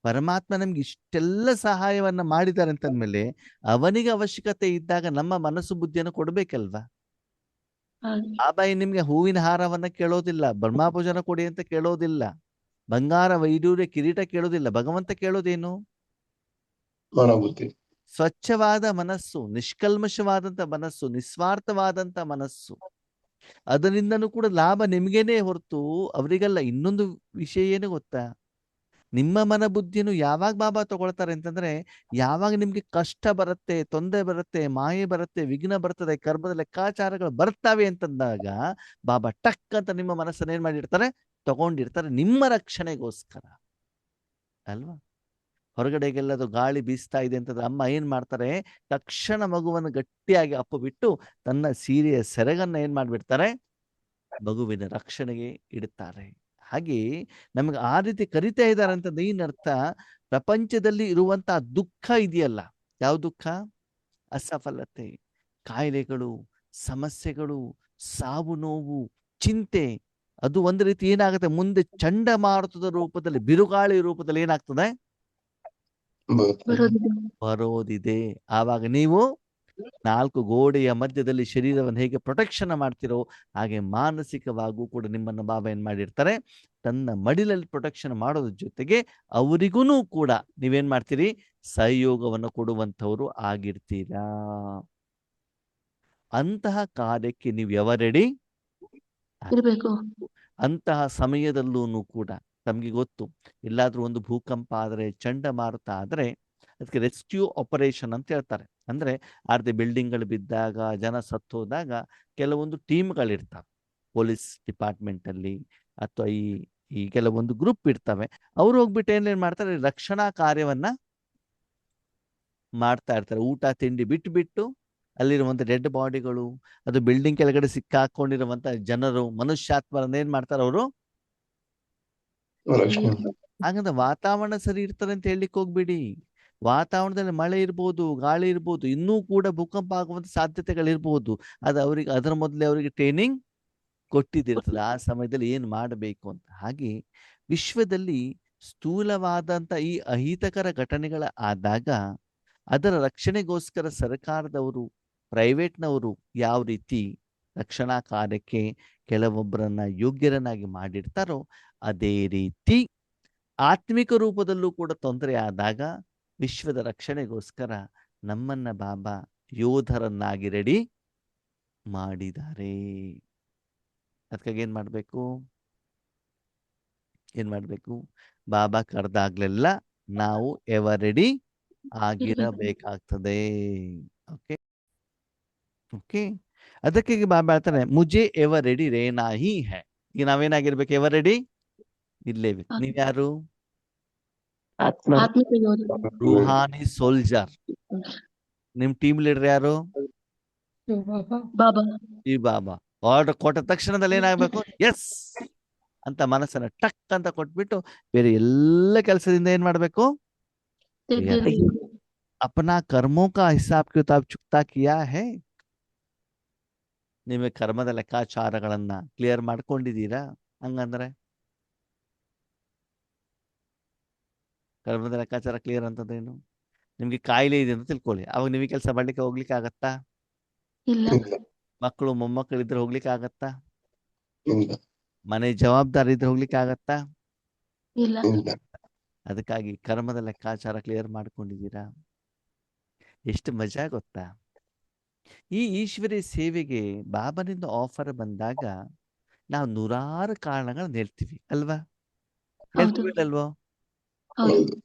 ಪರಮಾತ್ಮ ನಮ್ಗೆ ಇಷ್ಟೆಲ್ಲ ಸಹಾಯವನ್ನ ಮಾಡಿದ್ದಾರೆ ಅಂತಂದ್ಮೇಲೆ ಅವನಿಗೆ ಅವಶ್ಯಕತೆ ಇದ್ದಾಗ ನಮ್ಮ ಮನಸ್ಸು ಬುದ್ಧಿಯನ್ನು ಕೊಡ್ಬೇಕಲ್ವಾ? ಬಾಬಾಯಿ ನಿಮ್ಗೆ ಹೂವಿನ ಹಾರವನ್ನ ಕೇಳೋದಿಲ್ಲ, ಬ್ರಹ್ಮಭೋಜನ ಕೊಡಿ ಅಂತ ಕೇಳೋದಿಲ್ಲ, ಬಂಗಾರ ವೈಡೂರ್ಯ ಕಿರೀಟ ಕೇಳೋದಿಲ್ಲ. ಭಗವಂತ ಕೇಳೋದೇನು? ಮನೋಬುದ್ಧಿ, ಸ್ವಚ್ಛವಾದ ಮನಸ್ಸು, ನಿಷ್ಕಲ್ಮಶವಾದಂತ ಮನಸ್ಸು, ನಿಸ್ವಾರ್ಥವಾದಂತ ಮನಸ್ಸು. ಅದರಿಂದನೂ ಕೂಡ ಲಾಭ ನಿಮ್ಗೇನೆ ಹೊರತು ಅವರಿಗಲ್ಲ. ಇನ್ನೊಂದು ವಿಷಯ ಏನು ಗೊತ್ತಾ? ನಿಮ್ಮ ಮನ ಬುದ್ಧಿಯನ್ನು ಯಾವಾಗ ಬಾಬಾ ತಗೊಳ್ತಾರೆ ಅಂತಂದ್ರೆ, ಯಾವಾಗ ನಿಮ್ಗೆ ಕಷ್ಟ ಬರುತ್ತೆ, ತೊಂದರೆ ಬರುತ್ತೆ, ಮಾಯೆ ಬರುತ್ತೆ, ವಿಘ್ನ ಬರ್ತದೆ, ಕರ್ಮದ ಲೆಕ್ಕಾಚಾರಗಳು ಬರ್ತವೆ ಅಂತಂದಾಗ ಬಾಬಾ ಟಕ್ ಅಂತ ನಿಮ್ಮ ಮನಸ್ಸನ್ನ ಏನ್ ಮಾಡಿರ್ತಾರೆ? ತಗೊಂಡಿರ್ತಾರೆ, ನಿಮ್ಮ ರಕ್ಷಣೆಗೋಸ್ಕರ ಅಲ್ವಾ? ಹೊರಗಡೆಗೆಲ್ಲದು ಗಾಳಿ ಬೀಸ್ತಾ ಇದೆ ಅಂತಂದ್ರೆ ಅಮ್ಮ ಏನ್ ಮಾಡ್ತಾರೆ? ತಕ್ಷಣ ಮಗುವನ್ನು ಗಟ್ಟಿಯಾಗಿ ಅಪ್ಪು ಬಿಟ್ಟು ತನ್ನ ಸೀರೆಯ ಸೆರಗನ್ನ ಏನ್ ಮಾಡ್ಬಿಡ್ತಾರೆ? ಮಗುವಿನ ರಕ್ಷಣೆಗೆ ಇಡುತ್ತಾರೆ. ಹಾಗೆ ನಮಗೆ ಆ ರೀತಿ ಕರಿತಾ ಇದ್ದಾರೆ ಅಂತಂದ್ರೆ ಏನರ್ಥ? ಪ್ರಪಂಚದಲ್ಲಿ ಇರುವಂತಹ ದುಃಖ ಇದೆಯಲ್ಲ, ಯಾವ ದುಃಖ? ಅಸಫಲತೆ, ಕಾಯಿಲೆಗಳು, ಸಮಸ್ಯೆಗಳು, ಸಾವು ನೋವು, ಚಿಂತೆ, ಅದು ಒಂದು ರೀತಿ ಏನಾಗುತ್ತೆ? ಮುಂದೆ ಚಂಡಮಾರುತದ ರೂಪದಲ್ಲಿ, ಬಿರುಗಾಳಿ ರೂಪದಲ್ಲಿ ಏನಾಗ್ತದೆ? ಬರೋದಿದೆ. ಆವಾಗ ನೀವು 4 ಗೋಡೆಯ ಮಧ್ಯದಲ್ಲಿ ಶರೀರವನ್ನು ಹೇಗೆ ಪ್ರೊಟೆಕ್ಷನ್ ಮಾಡ್ತಿರೋ ಹಾಗೆ ಮಾನಸಿಕವಾಗೂ ಕೂಡ ನಿಮ್ಮನ್ನು ಬಾಬಾ ಏನ್ ಮಾಡಿರ್ತಾರೆ? ತನ್ನ ಮಡಿಲಲ್ಲಿ ಪ್ರೊಟೆಕ್ಷನ್ ಮಾಡೋದ್ರ ಜೊತೆಗೆ ಅವರಿಗೂ ಕೂಡ ನೀವೇನ್ ಮಾಡ್ತೀರಿ? ಸಹಯೋಗವನ್ನು ಕೊಡುವಂಥವ್ರು ಆಗಿರ್ತೀರಾ. ಅಂತಹ ಕಾರ್ಯಕ್ಕೆ ನೀವು ಎವರೆಡಿ ಇರಬೇಕು. ಅಂತಹ ಸಮಯದಲ್ಲೂ ಕೂಡ ನಮ್ಗೆ ಗೊತ್ತು, ಎಲ್ಲಾದ್ರೂ ಒಂದು ಭೂಕಂಪ ಆದರೆ, ಚಂಡಮಾರುತ ಆದರೆ ಅದಕ್ಕೆ ರೆಸ್ಕ್ಯೂ ಆಪರೇಷನ್ ಅಂತ ಹೇಳ್ತಾರೆ. ಅಂದ್ರೆ ಅರ್ಧ ಬಿಲ್ಡಿಂಗ್ಗಳು ಬಿದ್ದಾಗ, ಜನ ಸತ್ತೋದಾಗ ಕೆಲವೊಂದು ಟೀಮ್ಗಳಿರ್ತಾವೆ. ಪೊಲೀಸ್ ಡಿಪಾರ್ಟ್ಮೆಂಟ್ ಅಲ್ಲಿ ಅಥವಾ ಈ ಈ ಕೆಲವೊಂದು ಗ್ರೂಪ್ ಇರ್ತವೆ, ಅವ್ರು ಹೋಗ್ಬಿಟ್ಟು ಏನೇನ್ ಮಾಡ್ತಾರೆ, ರಕ್ಷಣಾ ಕಾರ್ಯವನ್ನ ಮಾಡ್ತಾ ಇರ್ತಾರೆ. ಊಟ ತಿಂಡಿ ಬಿಟ್ಟು ಅಲ್ಲಿರುವಂತ ಡೆಡ್ ಬಾಡಿಗಳು, ಅದು ಬಿಲ್ಡಿಂಗ್ ಕೆಳಗಡೆ ಸಿಕ್ಕಾಕೊಂಡಿರುವಂತ ಜನರು, ಮನುಷ್ಯಾತ್ಮರನ್ನ ಏನ್ ಮಾಡ್ತಾರೆ ಅವರು. ರಕ್ಷಣೆ. ಹಾಗಂದ್ರೆ ವಾತಾವರಣ ಸರಿ ಇರ್ತಾರೆ ಅಂತ ಹೇಳಲಿಕ್ಕೆ ಹೋಗ್ಬೇಡಿ. ವಾತಾವರಣದಲ್ಲಿ ಮಳೆ ಇರ್ಬೋದು, ಗಾಳಿ ಇರ್ಬೋದು, ಇನ್ನೂ ಕೂಡ ಭೂಕಂಪ ಆಗುವಂತ ಸಾಧ್ಯತೆಗಳಿರ್ಬೋದು. ಅದು ಅವರಿಗೆ ಅದರ ಮೊದಲೇ ಅವರಿಗೆ ಟ್ರೈನಿಂಗ್ ಕೊಟ್ಟಿದ್ದಿರ್ತದೆ, ಆ ಸಮಯದಲ್ಲಿ ಏನ್ ಮಾಡಬೇಕು ಅಂತ. ಹಾಗೆ ವಿಶ್ವದಲ್ಲಿ ಸ್ಥೂಲವಾದಂತ ಈ ಅಹಿತಕರ ಘಟನೆಗಳ ಆದಾಗ ಅದರ ರಕ್ಷಣೆಗೋಸ್ಕರ ಸರ್ಕಾರದವರು, ಪ್ರೈವೇಟ್ನವರು ಯಾವ ರೀತಿ ರಕ್ಷಣಾ ಕಾರ್ಯಕ್ಕೆ ಕೆಲವೊಬ್ಬರನ್ನ ಯೋಗ್ಯರನ್ನಾಗಿ ಮಾಡಿರ್ತಾರೋ, ಅದೇ ರೀತಿ ಆತ್ಮಿಕ ರೂಪದಲ್ಲೂ ಕೂಡ ತೊಂದರೆ ಆದಾಗ ವಿಶ್ವದ ರಕ್ಷಣೆಗೋಸ್ಕರ ನಮ್ಮನ್ನ ಬಾಬಾ ಯೋಧರನ್ನಾಗಿ ರೆಡಿ ಮಾಡಿದ್ದಾರೆ. ಅದಕ್ಕಾಗಿ ಏನ್ ಮಾಡ್ಬೇಕು, ಬಾಬಾ ಕರೆದಾಗ್ಲೆಲ್ಲ ನಾವು ಎವರ್ ರೆಡಿ ಆಗಿರಬೇಕಾಗ್ತದೆ. ಓಕೆ ಓಕೆ ಅದಕ್ಕಾಗಿ ಬಾಬಾ ಹೇಳ್ತಾನೆ, ಮುಜೆ ಎವರ್ ರೆಡಿ ರೇನಾ ಹಿ ಹೈ. ಈಗ ನಾವೇನಾಗಿರ್ಬೇಕು, ಎವರ್ ರೆಡಿ ಇರ್ಲೇಬೇಕು. ನೀವ್ಯಾರು? ಆತ್ಮಿಕ ಯೋಧ. ರೂಹಾನಿ ಸೋಲ್ಜರ್. ನಿಮ್ ಟೀಮ್ ಲೀಡರ್ ಯಾರು? ಬಾಬಾ. ಈ ಬಾಬಾ. ಆರ್ಡರ್ ಕೊಟ್ಟ ತಕ್ಷಣದಲ್ಲಿ ಏನಾಗಬೇಕು, ಎಸ್ ಅಂತ ಮನಸ್ಸನ್ನ ಟಕ್ ಅಂತ ಕೊಟ್ಬಿಟ್ಟು ಬೇರೆ ಎಲ್ಲ ಕೆಲಸದಿಂದ ಏನ್ ಮಾಡ್ಬೇಕು, अपना कर्मों का हिसाब किताब चुकता किया है. ನಿಮಗೆ ಕರ್ಮದ ಲೆಕ್ಕಾಚಾರಗಳನ್ನ ಕ್ಲಿಯರ್ ಮಾಡ್ಕೊಂಡಿದ್ದೀರಾ? ಹಂಗಂದ್ರೆ ಕರ್ಮದ ಲೆಕ್ಕಾಚಾರ ಕ್ಲಿಯರ್ ಅಂತದೇನು? ನಿಮ್ಗೆ ಕಾಯಿಲೆ ಇದೆ ಅಂತ ತಿಳ್ಕೊಳ್ಳಿ, ಅವಾಗ ನಿಮಗೆ ಕೆಲಸ ಮಾಡ್ಲಿಕ್ಕೆ ಹೋಗ್ಲಿಕ್ಕೆ ಆಗತ್ತಾ? ಇಲ್ಲ. ಮಕ್ಕಳು ಮೊಮ್ಮಕ್ಕಳು ಇದ್ರೆ ಹೋಗ್ಲಿಕ್ಕೆ ಆಗತ್ತಾ? ಇಲ್ಲ. ಮನೆ ಜವಾಬ್ದಾರಿ ಇದ್ರೆ ಹೋಗ್ಲಿಕ್ಕೆ ಆಗತ್ತಾ? ಇಲ್ಲ. ಇಲ್ಲ. ಅದಕ್ಕಾಗಿ ಕರ್ಮದ ಲೆಕ್ಕಾಚಾರ ಕ್ಲಿಯರ್ ಮಾಡ್ಕೊಂಡಿದ್ದೀರಾ? ಎಷ್ಟು ಮಜಾ ಗೊತ್ತಾ? ಈ ಈಶ್ವರಿ ಸೇವೆಗೆ ಬಾಬನಿಂದ ಆಫರ್ ಬಂದಾಗ ನಾವು ನೂರಾರು ಕಾರಣಗಳನ್ನ ಹೇಳ್ತೀವಿ ಅಲ್ವಾ? ಹೇಳ್ತೀವಿಲ್ಲಲ್ವೋ? ಹೌದು.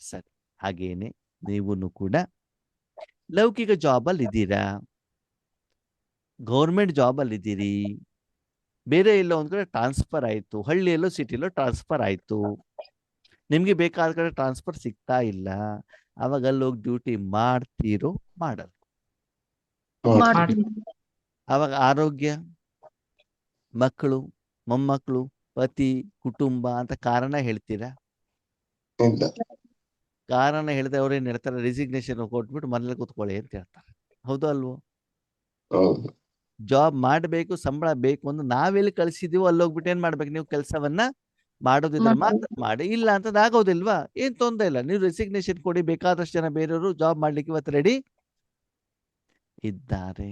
ಸರಿ, ಹಾಗೇನೆ ನೀವು ಕೂಡ ಲೌಕಿಕ ಜಾಬ್ ಅಲ್ಲಿ ಇದ್ದೀರಾ, ಗೌರ್ಮೆಂಟ್ ಜಾಬ್ ಅಲ್ಲಿ ಇದ್ದೀರಿ, ಬೇರೆ ಎಲ್ಲೋ ಒಂದ್ ಕಡೆ ಟ್ರಾನ್ಸ್ಫರ್ ಆಯ್ತು, ಹಳ್ಳಿಯಲ್ಲೋ ಸಿಟಿಲೋ ಟ್ರಾನ್ಸ್ಫರ್ ಆಯ್ತು, ನಿಮ್ಗೆ ಬೇಕಾದ ಕಡೆ ಟ್ರಾನ್ಸ್ಫರ್ ಸಿಗ್ತಾ ಇಲ್ಲ, ಅವಾಗ ಅಲ್ಲಿ ಹೋಗಿ ಡ್ಯೂಟಿ ಮಾಡ್ತೀರೋ ಮಾಡಲ್ಲ? ಅವಾಗ ಆರೋಗ್ಯ, ಮಕ್ಕಳು, ಮೊಮ್ಮಕ್ಕಳು, ಪತಿ, ಕುಟುಂಬ ಅಂತ ಕಾರಣ ಹೇಳ್ತೀರಾ? ಇಲ್ಲ. ಕಾರಣ ಹೇಳಿದ್ರೆ ಅವ್ರೇನ್ ಹೇಳ್ತಾರೆ, ರೆಸಿಗ್ನೇಷನ್ ಕೊಟ್ಬಿಟ್ಟು ಮನೇಲಿ ಕೂತ್ಕೊಳ್ಳಿ ಅಂತ ಹೇಳ್ತಾರೆ. ಹೌದು ಅಲ್ವೋ? ಹೌದು. ಜಾಬ್ ಮಾಡ್ಬೇಕು, ಸಂಬಳ ಬೇಕು ಅಂತ ನಾವೆಲ್ಲಿ ಕಳ್ಸಿದೀವೋ ಅಲ್ಲಿ ಹೋಗ್ಬಿಟ್ಟು ಏನ್ ಮಾಡ್ಬೇಕು, ನೀವು ಕೆಲಸವನ್ನ ಮಾಡೋದಿದ್ರೆ ಮಾತ್ರ ಮಾಡಿ, ಇಲ್ಲ ಅಂತದ್ ಆಗೋದಿಲ್ವಾ? ಏನ್ ತೊಂದರೆ ಇಲ್ಲ, ನೀವು ರೆಸಿಗ್ನೇಷನ್ ಕೊಡಿ. ಬೇಕಾದಷ್ಟು ಜನ ಬೇರೆಯವರು ಜಾಬ್ ಮಾಡ್ಲಿಕ್ಕೆ ಇವತ್ತು ರೆಡಿ ಇದ್ದಾರೆ.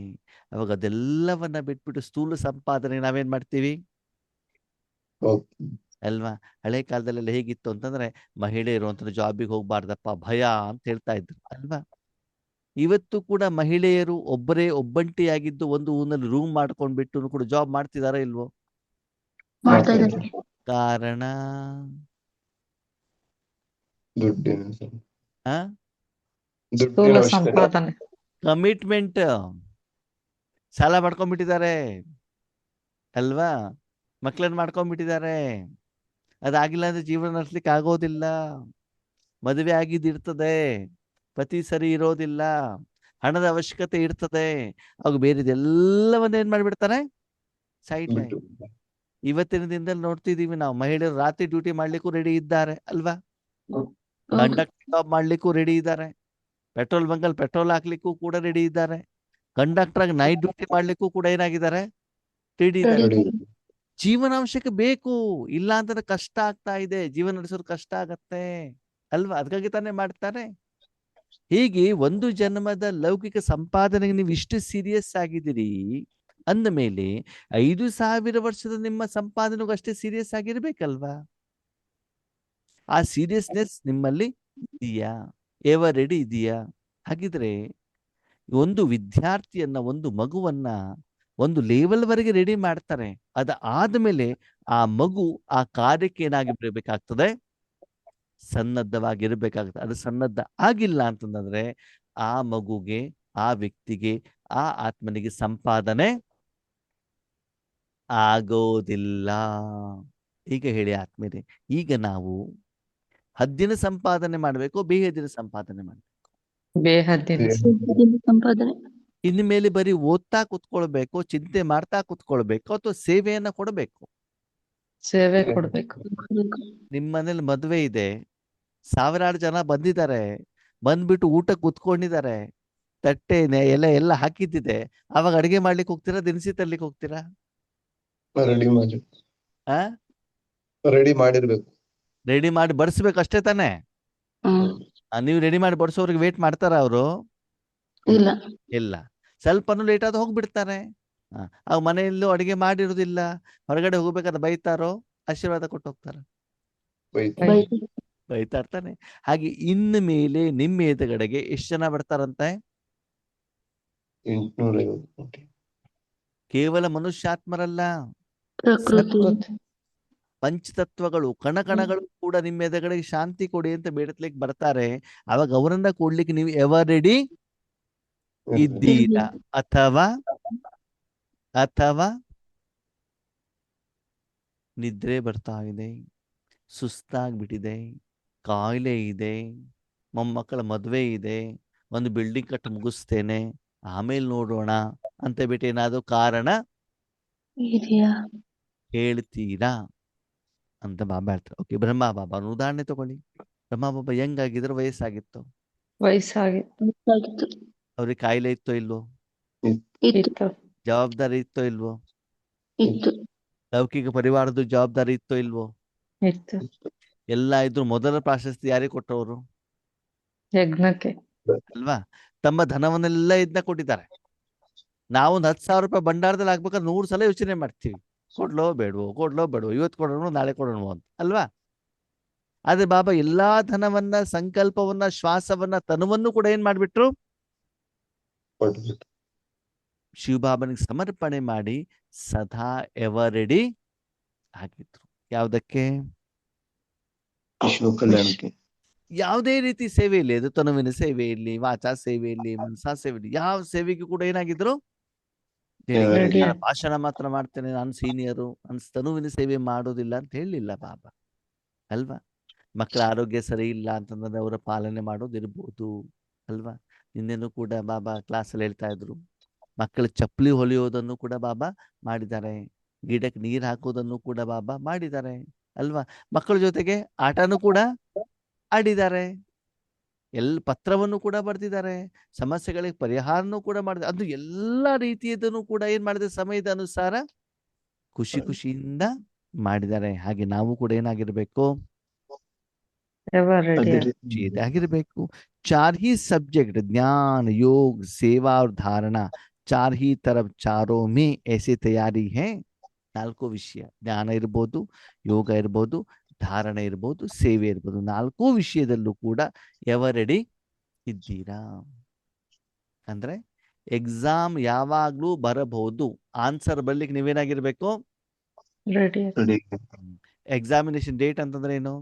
ಅವಾಗ ಅದೆಲ್ಲವನ್ನ ಬಿಟ್ಬಿಟ್ಟು ಸ್ಥೂಲ ಸಂಪಾದನೆ ನಾವೇನ್ ಮಾಡ್ತೀವಿ ಅಲ್ವಾ? ಹಳೆ ಕಾಲದಲ್ಲೆಲ್ಲ ಹೇಗಿತ್ತು ಅಂತಂದ್ರೆ, ಮಹಿಳೆಯರು ಅಂತ ಜಾಬಿಗೆ ಹೋಗ್ಬಾರ್ದಪ್ಪ, ಭಯ ಅಂತ ಹೇಳ್ತಾ ಇದ್ರು ಅಲ್ವಾ? ಇವತ್ತು ಕೂಡ ಮಹಿಳೆಯರು ಒಬ್ಬಂಟಿಯಾಗಿದ್ದು ಒಂದು ಊರಿನಲ್ಲಿ ರೂಮ್ ಮಾಡ್ಕೊಂಡ್ಬಿಟ್ಟು ಕೂಡ ಜಾಬ್ ಮಾಡ್ತಿದಾರ ಇಲ್ವೋ? ಕಾರಣ ಸಂಪಾದನೆ, ಕಮಿಟ್ಮೆಂಟ್. ಸಾಲ ಮಾಡ್ಕೊಂಡ್ಬಿಟ್ಟಿದ್ದಾರೆ ಅಲ್ವಾ? ಮಕ್ಳನ್ನ ಮಾಡ್ಕೊಂಡ್ಬಿಟ್ಟಿದ್ದಾರೆ. ಅದಾಗಿಲ್ಲ ಅಂದ್ರೆ ಜೀವನ ನಡೆಸ್ಲಿಕ್ಕೆ ಆಗೋದಿಲ್ಲ. ಮದುವೆ ಆಗಿದ್ದಿರ್ತದೆ, ಪತಿ ಸರಿ ಇರೋದಿಲ್ಲ, ಹಣದ ಅವಶ್ಯಕತೆ ಇರ್ತದೆ, ಅವಾಗ ಬೇರೆದೆಲ್ಲವನ್ನ ಏನ್ ಮಾಡ್ಬಿಡ್ತಾರೆ, ಸೈಡ್ ಲೈನ್. ಇವತ್ತಿನ ದಿನದಲ್ಲಿ ನೋಡ್ತಿದೀವಿ ನಾವು, ಮಹಿಳೆಯರು ರಾತ್ರಿ ಡ್ಯೂಟಿ ಮಾಡ್ಲಿಕ್ಕೂ ರೆಡಿ ಇದ್ದಾರೆ ಅಲ್ವಾ? ಕಂಡಕ್ಟರ್ ಜಾಬ್ ಮಾಡ್ಲಿಕ್ಕೂ ರೆಡಿ ಇದ್ದಾರೆ, ಪೆಟ್ರೋಲ್ ಬಂಕಲ್ಲಿ ಪೆಟ್ರೋಲ್ ಹಾಕ್ಲಿಕ್ಕೂ ಕೂಡ ರೆಡಿ ಇದ್ದಾರೆ, ಕಂಡಕ್ಟರ್ ಆಗಿ ನೈಟ್ ಡ್ಯೂಟಿ ಮಾಡ್ಲಿಕ್ಕೂ ಕೂಡ ಏನಾಗಿದ್ದಾರೆ, ರೆಡಿ ಇದ್ದಾರೆ. ಜೀವನಾಂಶಕ್ಕೆ ಬೇಕು, ಇಲ್ಲ ಅಂತಂದ್ರೆ ಕಷ್ಟ ಆಗ್ತಾ ಇದೆ, ಜೀವನ ನಡೆಸೋದು ಕಷ್ಟ ಆಗತ್ತೆ ಅಲ್ವಾ? ಅದಕ್ಕಾಗಿ ತಾನೇ ಮಾಡ್ತಾರೆ. ಹೀಗೆ ಒಂದು ಜನ್ಮದ ಲೌಕಿಕ ಸಂಪಾದನೆಗೆ ನೀವು ಇಷ್ಟು ಸೀರಿಯಸ್ ಆಗಿದ್ದೀರಿ ಅಂದ ಮೇಲೆ 5,000 ವರ್ಷದ ನಿಮ್ಮ ಸಂಪಾದನೆಗೂ ಅಷ್ಟೇ ಸೀರಿಯಸ್ ಆಗಿರ್ಬೇಕಲ್ವಾ? ಆ ಸೀರಿಯಸ್ನೆಸ್ ನಿಮ್ಮಲ್ಲಿ ಇದೆಯಾ? ಎವರ್ ರೆಡಿ ಇದೆಯಾ? ಹಾಗಿದ್ರೆ ಒಂದು ವಿದ್ಯಾರ್ಥಿಯನ್ನ, ಒಂದು ಮಗುವನ್ನ ಒಂದು ಲೆವೆಲ್ ವರೆಗೆ ರೆಡಿ ಮಾಡ್ತಾರೆ. ಆದ್ಮೇಲೆ ಆ ಮಗು ಆ ಕಾರ್ಯಕ್ಕೆ ಏನಾಗಿರ್ಬೇಕಾಗ್ತದೆ, ಸನ್ನದ್ಧವಾಗಿರ್ಬೇಕಾಗ್ತದೆ. ಅದು ಸನ್ನದ್ಧ ಆಗಿಲ್ಲ ಅಂತಂದ್ರೆ ಆ ಮಗುಗೆ, ಆ ವ್ಯಕ್ತಿಗೆ, ಆ ಆತ್ಮನಿಗೆ ಸಂಪಾದನೆ ಆಗೋದಿಲ್ಲ. ಈಗ ಹೇಳಿ ಆತ್ಮೀಯರೇ, ಈಗ ನಾವು ಹದ್ದಿನ ಸಂಪಾದನೆ ಮಾಡಬೇಕು, ಬೇಹದ್ದಿನ ಸಂಪಾದನೆ ಮಾಡಬೇಕು? ಬೇಹದ್ದಿನ ಸಂಪಾದನೆ. ಇನ್ನು ಮೇಲೆ ಬರೀ ಓದ್ತಾ ಕುತ್ಕೊಳ್ಬೇಕು, ಚಿಂತೆ ಮಾಡ್ತಾ ಕುತ್ಕೊಳ್ಬೇಕು, ಅಥವಾ ಸೇವೆಯನ್ನ ಕೊಡಬೇಕು? ಸೇವೆ ಕೊಡ್ಬೇಕು. ನಿಮ್ಮ ಮನೇಲಿ ಮದುವೆ ಇದೆ, ಸಾವಿರಾರು ಜನ ಬಂದಿದ್ದಾರೆ, ಬಂದ್ಬಿಟ್ಟು ಊಟ ಕುತ್ಕೊಂಡಿದ್ದಾರೆ, ತಟ್ಟೆ ಎಲೆ ಎಲ್ಲ ಹಾಕಿದ್ದಿದೆ, ಅವಾಗ ಅಡಿಗೆ ಮಾಡ್ಲಿಕ್ಕೆ ಹೋಗ್ತೀರಾ, ದಿನಸಿ ತರ್ಲಿಕ್ಕೆ ಹೋಗ್ತೀರಾ? ರೆಡಿ ಮಾಡಿ ಆ ರೆಡಿ ಮಾಡಿರ್ಬೇಕು. ರೆಡಿ ಮಾಡಿ ಬಡಿಸ್ಬೇಕು ಅಷ್ಟೇ ತಾನೇ? ನೀವು ರೆಡಿ ಮಾಡಿ ಬಡಿಸೋರಿಗೆ ವೇಟ್ ಮಾಡ್ತಾರ ಅವರು? ಇಲ್ಲ. ಇಲ್ಲ. ಸ್ವಲ್ಪನೂ ಲೇಟ್ ಆದ ಹೋಗ್ಬಿಡ್ತಾರೆ. ಅವ್ ಮನೆಯಲ್ಲೂ ಅಡಿಗೆ ಮಾಡಿರುವುದಿಲ್ಲ, ಹೊರಗಡೆ ಹೋಗ್ಬೇಕಾದ್ರೆ ಬೈತಾರೋ ಆಶೀರ್ವಾದ ಕೊಟ್ಟು ಹೋಗ್ತಾರ? ಬೈತಾ ಇರ್ತಾನೆ. ಹಾಗೆ ಇನ್ನು ಮೇಲೆ ನಿಮ್ಮ ಎದುರುಗಡೆಗೆ ಎಷ್ಟು ಜನ ಬರ್ತಾರಂತೆ? 850. ಕೇವಲ ಮನುಷ್ಯಾತ್ಮರಲ್ಲ, ಪ್ರಕೃತಿ. ಪಂಚತತ್ವಗಳು, ಕಣಕಣಗಳು ಕೂಡ ನಿಮ್ಮ ಎದುರುಗಡೆಗೆ ಶಾಂತಿ ಕೊಡಿ ಅಂತ ಬೇಡತ್ಲಿಕ್ಕೆ ಬರ್ತಾರೆ. ಅವಾಗ ಅವರನ್ನ ಕೊಡ್ಲಿಕ್ಕೆ ನೀವು ಎವರ್ ರೆಡಿ ಇದ್ದೀರಾ? ಅಥವಾ ನಿದ್ರೆ ಬರ್ತಾ ಇದೆ, ಸುಸ್ತಾಗ್ಬಿಟ್ಟಿದೆ, ಕಾಯಿಲೆ ಇದೆ, ಮೊಮ್ಮಕ್ಕಳ ಮದುವೆ ಇದೆ, ಒಂದು ಬಿಲ್ಡಿಂಗ್ ಕಟ್ಟಿ ಮುಗಿಸ್ತೇನೆ, ಆಮೇಲೆ ನೋಡೋಣ ಅಂತ ಬಿಟ್ಟು ಏನಾದ್ರು ಕಾರಣ ಇದೆಯಾ? ಹೇಳ್ತೀರಾ ಅಂತ ಬಾಬಾ ಹೇಳ್ತಾರೆ. ಓಕೆ, ಬ್ರಹ್ಮ ಬಾಬಾ ಉದಾಹರಣೆ ತಗೊಳ್ಳಿ. ಬ್ರಹ್ಮ ಬಾಬಾ ಹೆಂಗಾಗಿದ್ರು? ವಯಸ್ಸಾಗಿತ್ತು, ವಯಸ್ಸಾಗಿತ್ತು. ಅವ್ರಿಗೆ ಕಾಯಿಲೆ ಇತ್ತೋ ಇಲ್ವೋ? ಇತ್ತು. ಜವಾಬ್ದಾರಿ ಇತ್ತೋ ಇಲ್ವೋ? ಇತ್ತು. ಲೌಕಿಕ ಪರಿವಾರದ ಜವಾಬ್ದಾರಿ ಇತ್ತೋ ಇಲ್ವೋ? ಇತ್ತು. ಎಲ್ಲ ಇದ್ರು. ಮೊದಲ ಪ್ರಾಶಸ್ತ್ಯ ಯಾರಿಗೆ ಕೊಟ್ಟವರು? ಯಜ್ಞಕ್ಕೆ ಅಲ್ವಾ? ತಮ್ಮ ಧನವನ್ನೆಲ್ಲ ಇದನ್ನ ಕೊಟ್ಟಿದ್ದಾರೆ. ನಾವು ಒಂದು 10,000 ರೂಪಾಯಿ ಭಂಡಾರದಲ್ಲಿ ಹಾಕ್ಬೇಕಾದ್ರೆ 100 ಸಲ ಯೋಚನೆ ಮಾಡ್ತೀವಿ, ಕೊಡ್ಲೋ ಬೇಡವೋ, ಇವತ್ತು ಕೊಡೋಣ, ನಾಳೆ ಕೊಡೋಣ ಅಂತ, ಅಲ್ವಾ? ಆದ್ರೆ ಬಾಬಾ ಎಲ್ಲಾ ಧನವನ್ನ, ಸಂಕಲ್ಪವನ್ನ, ಶ್ವಾಸವನ್ನ, ತನುವನ್ನು ಕೂಡ ಏನ್ ಮಾಡ್ಬಿಟ್ರು? ಶಿವಬಾಬನಿಗೆ ಸಮರ್ಪಣೆ ಮಾಡಿ ಸದಾ ಎವರ್ ರೆಡಿ ಆಗಿದ್ರು. ಯಾವುದಕ್ಕೆ? ವಿಶ್ವ ಕಲ್ಯಾಣಕ್ಕೆ. ಯಾವುದೇ ರೀತಿ ಸೇವೆ ಇರಲಿ, ಅದು ತನುವಿನ ಸೇವೆ ಇರಲಿ, ವಾಚಾ ಸೇವೆ ಇರಲಿ, ಮನಸಾ ಸೇವೆ ಇರಲಿ, ಯಾವ ಸೇವೆಗೂ ಕೂಡ ಏನಾಗಿದ್ರು? ಭಾಷಣ ಮಾತ್ರ ಮಾಡ್ತೇನೆ, ನಾನು ಸೀನಿಯರು, ನಾನು ತನುವಿನ ಸೇವೆ ಮಾಡೋದಿಲ್ಲ ಅಂತ ಹೇಳಲಿಲ್ಲ ಬಾಬಾ, ಅಲ್ವಾ? ಮಕ್ಕಳ ಆರೋಗ್ಯ ಸರಿ ಇಲ್ಲ ಅಂತಂದ್ರೆ ಅವರ ಪಾಲನೆ ಮಾಡೋದಿರ್ಬೋದು, ಅಲ್ವಾ? ನಿನ್ನೆನೂ ಕೂಡ ಬಾಬಾ ಕ್ಲಾಸಲ್ಲಿ ಹೇಳ್ತಾ ಇದ್ರು, ಮಕ್ಕಳ ಚಪ್ಪಲಿ ಹೊಲಿಯೋದನ್ನು ಕೂಡ ಬಾಬಾ ಮಾಡಿದ್ದಾರೆ, ಗಿಡಕ್ಕೆ ನೀರು ಹಾಕೋದನ್ನು ಕೂಡ ಬಾಬಾ ಮಾಡಿದ್ದಾರೆ, ಅಲ್ವಾ? ಮಕ್ಕಳ ಜೊತೆಗೆ ಆಟನೂ ಕೂಡ ಆಡಿದ್ದಾರೆ, ಪತ್ರವನ್ನು ಕೂಡ ಬರೆದಿದ್ದಾರೆ, ಸಮಸ್ಯೆಗಳಿಗೆ ಪರಿಹಾರನೂ ಕೂಡ ಮಾಡಿದ್ದಾರೆ. ಅದು ಎಲ್ಲ ರೀತಿಯದನ್ನು ಕೂಡ ಏನ್ ಮಾಡಿದೆ? ಸಮಯದ ಅನುಸಾರ ಖುಷಿಯಿಂದ ಮಾಡಿದ್ದಾರೆ. ಹಾಗೆ ನಾವು ಕೂಡ ಏನಾಗಿರ್ಬೇಕು? ಆಗಿರ್ಬೇಕು. 4 ही सब्जेक्ट ज्ञान, योग, सेवा और धारणा, 4 ही तरफ, चारों में ऐसे तैयारी है. 4 ವಿಷಯ, ಜ್ಞಾನ ಇರ್ಬೋದು, ಯೋಗ ಇರ್ಬೋದು, ಧಾರಣೆ ಇರ್ಬೋದು, ಸೇವೆ ಇರ್ಬೋದು, 4 ವಿಷಯದಲ್ಲೂ ಕೂಡ ಎವರ್ ರೆಡಿ ಇದ್ದೀರಾ? ಅಂದ್ರೆ ಎಕ್ಸಾಮ್ ಯಾವಾಗ್ಲೂ ಬರಬಹುದು, ಆನ್ಸರ್ ಬರ್ಲಿಕ್ಕೆ ನೀವೇನಾಗಿರ್ಬೇಕು? ರೆಡಿ. ಎಕ್ಸಾಮಿನೇಷನ್ ಡೇಟ್ ಅಂತಂದ್ರೆ ಏನು?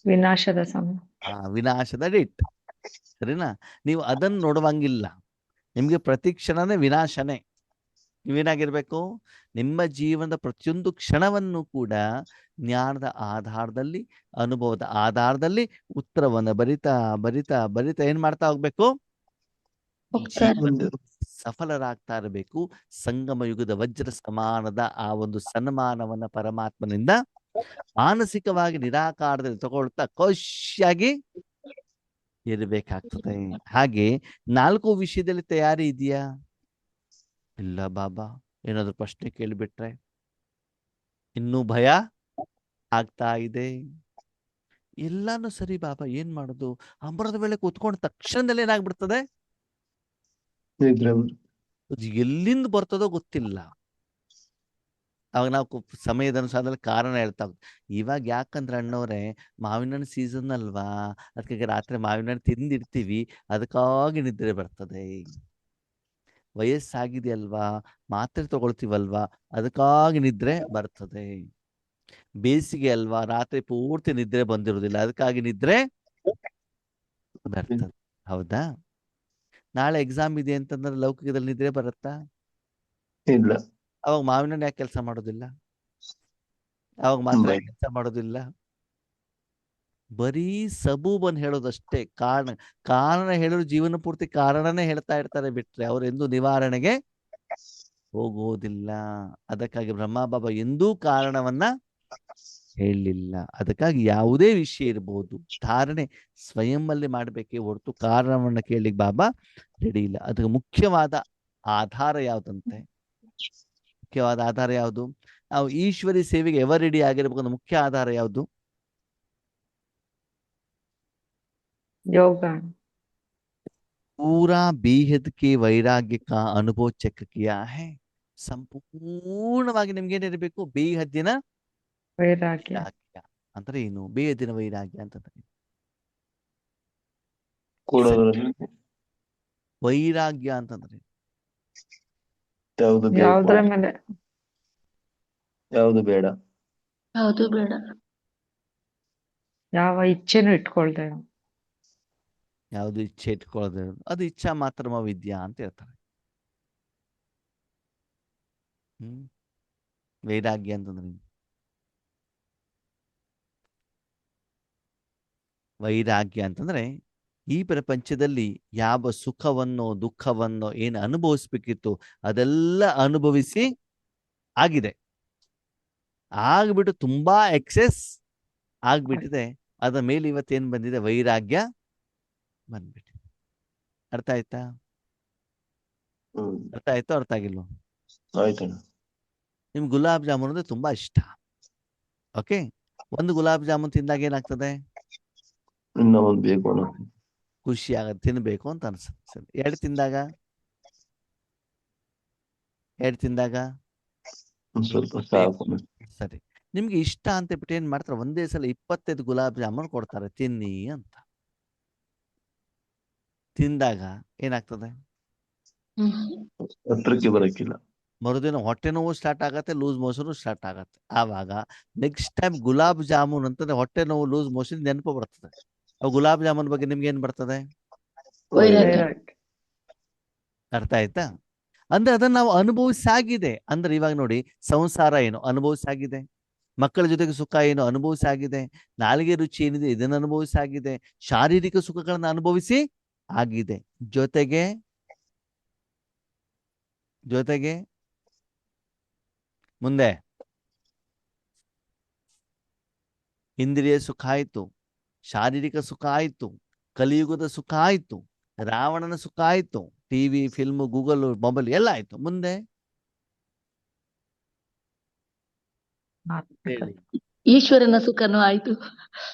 ವಿನಾಶದ ಸಮಯ. ವಿನಾಶದ ಡೇಟ್, ಸರಿನಾ? ನೀವು ಅದನ್ನು ನೋಡುವಂಗಿಲ್ಲ, ನಿಮ್ಗೆ ಪ್ರತಿ ಕ್ಷಣನೇ ವಿನಾಶನೇ. ನೀವೇನಾಗಿರ್ಬೇಕು? ನಿಮ್ಮ ಜೀವನದ ಪ್ರತಿಯೊಂದು ಕ್ಷಣವನ್ನು ಕೂಡ ಜ್ಞಾನದ ಆಧಾರದಲ್ಲಿ, ಅನುಭವದ ಆಧಾರದಲ್ಲಿ ಉತ್ತರವನ್ನು ಬರಿತಾ ಏನ್ ಮಾಡ್ತಾ ಹೋಗ್ಬೇಕು? ಸಫಲರಾಗ್ತಾ ಇರಬೇಕು. ಸಂಗಮ ಯುಗದ ವಜ್ರ ಸಮಾನದ ಆ ಒಂದು ಸನ್ಮಾನವನ್ನ ಪರಮಾತ್ಮನಿಂದ ಮಾನಸಿಕವಾಗಿ ನಿರಾಕಾರದಲ್ಲಿ ತಗೊಳ್ತಾ ಖುಷಿಯಾಗಿ ಇರಬೇಕಾಗ್ತದೆ. ಹಾಗೆ 4 ವಿಷಯದಲ್ಲಿ ತಯಾರಿ ಇದೆಯಾ? ಇಲ್ಲ ಬಾಬಾ, ಏನಾದ್ರು ಪ್ರಶ್ನೆ ಕೇಳಿಬಿಟ್ರೆ ಇನ್ನೂ ಭಯ ಆಗ್ತಾ ಇದೆ. ಎಲ್ಲಾನು ಸರಿ ಬಾಬಾ, ಏನ್ ಮಾಡೋದು? ಅಮೃತ ವೇಳೆ ಕೂತ್ಕೊಂಡು ತಕ್ಷಣದಲ್ಲಿ ಏನಾಗ್ಬಿಡ್ತದೆ? ಎಲ್ಲಿಂದ ಬರ್ತದೋ ಗೊತ್ತಿಲ್ಲ. ಅವಾಗ ನಾವು ಸಮಯದ ಅನುಸಾರದಲ್ಲಿ ಕಾರಣ ಹೇಳ್ತಾ ಹೋಗ್ತೀವಿ. ಇವಾಗ ಯಾಕಂದ್ರೆ ಅಣ್ಣವ್ರೆ, ಮಾವಿನ ಸೀಸನ್ ಅಲ್ವಾ, ಅದಕ್ಕೆ ರಾತ್ರಿ ಮಾವಿನ ತಿಂದಿರ್ತೀವಿ, ಅದಕ್ಕಾಗಿ ನಿದ್ರೆ ಬರ್ತದೆ. ವಯಸ್ಸಾಗಿದೆಯಲ್ವಾ, ಮಾತ್ರೆ ತಗೊಳ್ತೀವಲ್ವಾ, ಅದಕ್ಕಾಗಿ ನಿದ್ರೆ ಬರ್ತದೆ. ಬೇಸಿಗೆ ಅಲ್ವಾ, ರಾತ್ರಿ ಪೂರ್ತಿ ನಿದ್ರೆ ಬಂದಿರುವುದಿಲ್ಲ, ಅದಕ್ಕಾಗಿ ನಿದ್ರೆ ಬರ್ತದೆ. ಹೌದಾ? ನಾಳೆ ಎಕ್ಸಾಮ್ ಇದೆ ಅಂತಂದ್ರೆ ಲೌಕಿಕದಲ್ಲಿ ನಿದ್ರೆ ಬರುತ್ತಾ? ಇಲ್ಲ. ಅವಾಗ ಮಾವಿನ ಹಣ್ಣು ಯಾಕೆ ಕೆಲಸ ಮಾಡೋದಿಲ್ಲ? ಅವಾಗ ಮಾತ್ರ ಬೈ- ಕೆಲಸ ಮಾಡೋದಿಲ್ಲ? ಬರೀ ಸಬೂಬನ್ ಹೇಳೋದಷ್ಟೇ. ಕಾರಣ ಹೇಳೋರು ಜೀವನ ಪೂರ್ತಿ ಕಾರಣನೇ ಹೇಳ್ತಾ ಇರ್ತಾರೆ ಬಿಟ್ರೆ ಅವರೆಂದು ನಿವಾರಣೆಗೆ ಹೋಗೋದಿಲ್ಲ. ಅದಕ್ಕಾಗಿ ಬ್ರಹ್ಮಬಾಬಾ ಎಂದೂ ಕಾರಣವನ್ನ ಹೇಳಲಿಲ್ಲ. ಅದಕ್ಕಾಗಿ ಯಾವುದೇ ವಿಷಯ ಇರಬಹುದು, ಧಾರಣೆ ಸ್ವಯಂನಲ್ಲಿ ಮಾಡಬೇಕೇ ಹೊರತು ಕಾರಣವನ್ನ ಕೇಳಲಿಕ್ಕೆ ಬಾಬಾ ರೆಡಿ ಇಲ್ಲ. ಅದಕ್ಕೆ ಮುಖ್ಯವಾದ ಆಧಾರ ಯಾವುದಂತೆ? ಮುಖ್ಯವಾದ ಆಧಾರ ಯಾವುದು? ನಾವು ಈಶ್ವರಿ ಸೇವೆಗೆ ಎವರ್ ರೆಡಿ ಆಗಿರ್ಬೇಕಂದ್ರೆ ಮುಖ್ಯ ಆಧಾರ ಯಾವುದು? ಯೋಗ. पूरा बेहद के वैराग्य का अनुभव ಚೆಕ್ किया है. ಸಂಪೂರ್ಣವಾಗಿ ನಿಮ್ಗೆ ಏನಿರಬೇಕು? ಬೇಹದ್ದಿನ ವೈರಾಗ್ಯ. ವೈರಾಗ್ಯ ಅಂದ್ರೆ ಏನು? ಬೇಹದ್ದಿನ ವೈರಾಗ್ಯ ಅಂತಂದ್ರೆ ಕೂಡೋದ್ರಲ್ಲಿ ವೈರಾಗ್ಯ ಅಂತಂದ್ರೆ ಯಾವ್ದು ಬೇಕು ಯಾವ್ದ್ರ ಮೇಲೆ? ಯಾವ್ದು ಬೇಡ. ಯಾವುದು ಬೇಡ. ಯಾವ ಇಚ್ಛೆನೂ ಇಟ್ಕೊಳ್ದೆ. ಯಾವುದು ಇಚ್ಛೆ ಇಟ್ಕೊಳ್ಳೋದು ಅದು ಇಚ್ಛಾ ಮಾತ್ರಮ ವಿದ್ಯಾ ಅಂತ ಹೇಳ್ತಾರೆ. ವೈರಾಗ್ಯ ಅಂತಂದ್ರೆ ವೈರಾಗ್ಯ ಅಂತಂದ್ರೆ ಈ ಪ್ರಪಂಚದಲ್ಲಿ ಯಾವ ಸುಖವನ್ನೋ ದುಃಖವನ್ನೋ ಏನು ಅನುಭವಿಸ್ಬೇಕಿತ್ತು ಅದೆಲ್ಲ ಅನುಭವಿಸಿ ಆಗಿದೆ, ಆಗ್ಬಿಟ್ಟು ತುಂಬಾ ಎಕ್ಸೆಸ್ ಆಗ್ಬಿಟ್ಟಿದೆ. ಅದ ಮೇಲೆ ಇವತ್ತೇನ್ ಬಂದಿದೆ? ವೈರಾಗ್ಯ ಬಂದ್ಬಿಟ್ಟಿದೆ. ಅರ್ಥ ಆಯ್ತಾ? ಅರ್ಥ ಆಯ್ತೋ ಅರ್ಥ ಆಗಿಲ್ವೋ? ಆಯ್ತಣ್ಣ. ನಿಮ್ಗೆ ಗುಲಾಬ್ ಜಾಮೂನ್ ಅಂದ್ರೆ ತುಂಬಾ ಇಷ್ಟ. ಓಕೆ, ಒಂದು ಗುಲಾಬ್ ಜಾಮೂನ್ ತಿಂದಾಗ ಏನಾಗ್ತದೆ? ಇನ್ನ ಒಂದ್ ಬೇಕು ಅಣ್ಣ. ಖುಷಿ ಆಗತ್ತೆ, ತಿನ್ಬೇಕು ಅಂತ ಅನ್ಸುತ್ತೆ. ಸರಿ, ಎರಡು ತಿಂದಾಗ ಒಂದ್ ಸ್ವಲ್ಪ ಸಾಕು ಅಣ್ಣ. ಸರಿ, ನಿಮ್ಗೆ ಇಷ್ಟ ಅಂತ ಬಿಟ್ಟು ಏನ್ ಮಾಡ್ತಾರೆ? ಒಂದೇ ಸಲ 25 ಗುಲಾಬ್ ಜಾಮೂನ್ ಕೊಡ್ತಾರೆ, ತಿನ್ನಿ ಅಂತ. ತಿಂದಾಗ ಏನಾಗ್ತದೆ? ಹತ್ರಕ್ಕೆ ಬರಕ್ಕಿಲ್ಲ. ಮರುದಿನ ಹೊಟ್ಟೆ ನೋವು ಸ್ಟಾರ್ಟ್ ಆಗತ್ತೆ, ಲೂಸ್ ಮೋಷನ್ ಸ್ಟಾರ್ಟ್ ಆಗತ್ತೆ. ಆವಾಗ ನೆಕ್ಸ್ಟ್ ಟೈಮ್ ಗುಲಾಬ್ ಜಾಮೂನ್ ಅಂತಂದ್ರೆ ಹೊಟ್ಟೆ ನೋವು ಲೂಸ್ ಮೋಷನ್ ನೆನಪು ಬರ್ತದೆ. ಗುಲಾಬ್ ಜಾಮೂನ್ ಬಗ್ಗೆ ನಿಮ್ಗೆ ಏನ್ ಬರ್ತದೆ? ವೈರಾಗ್ಯ. ಅರ್ಥ ಆಯ್ತಾ? ಅಂದ್ರೆ ಅದನ್ನ ನಾವು ಅನುಭವಿಸಾಗಿದೆ. ಅಂದ್ರೆ ಇವಾಗ ನೋಡಿ, ಸಂಸಾರ ಏನು ಅನುಭವಿಸಾಗಿದೆ, ಮಕ್ಕಳ ಜೊತೆಗೆ ಸುಖ ಏನು ಅನುಭವಿಸಾಗಿದೆ, ನಾಲಿಗೆ ರುಚಿ ಏನಿದೆ ಇದನ್ನು ಅನುಭವಿಸಾಗಿದೆ, ಶಾರೀರಿಕ ಸುಖಗಳನ್ನ ಅನುಭವಿಸಿ ಆಗಿದೆ. ಜೊತೆಗೆ ಮುಂದೆ ಇಂದ್ರಿಯ ಸುಖ ಆಯ್ತು, ಶಾರೀರಿಕ ಸುಖ ಆಯ್ತು, ಕಲಿಯುಗದ ಸುಖ ಆಯ್ತು, ರಾವಣನ ಸುಖ ಆಯ್ತು, ಟಿವಿ, ಫಿಲ್ಮ್, ಗೂಗಲ್, ಮೊಬೈಲ್ ಎಲ್ಲ ಆಯ್ತು. ಮುಂದೆ ಹೇಳಿ. ಈಶ್ವರನ ಸುಖನೂ ಆಯ್ತು.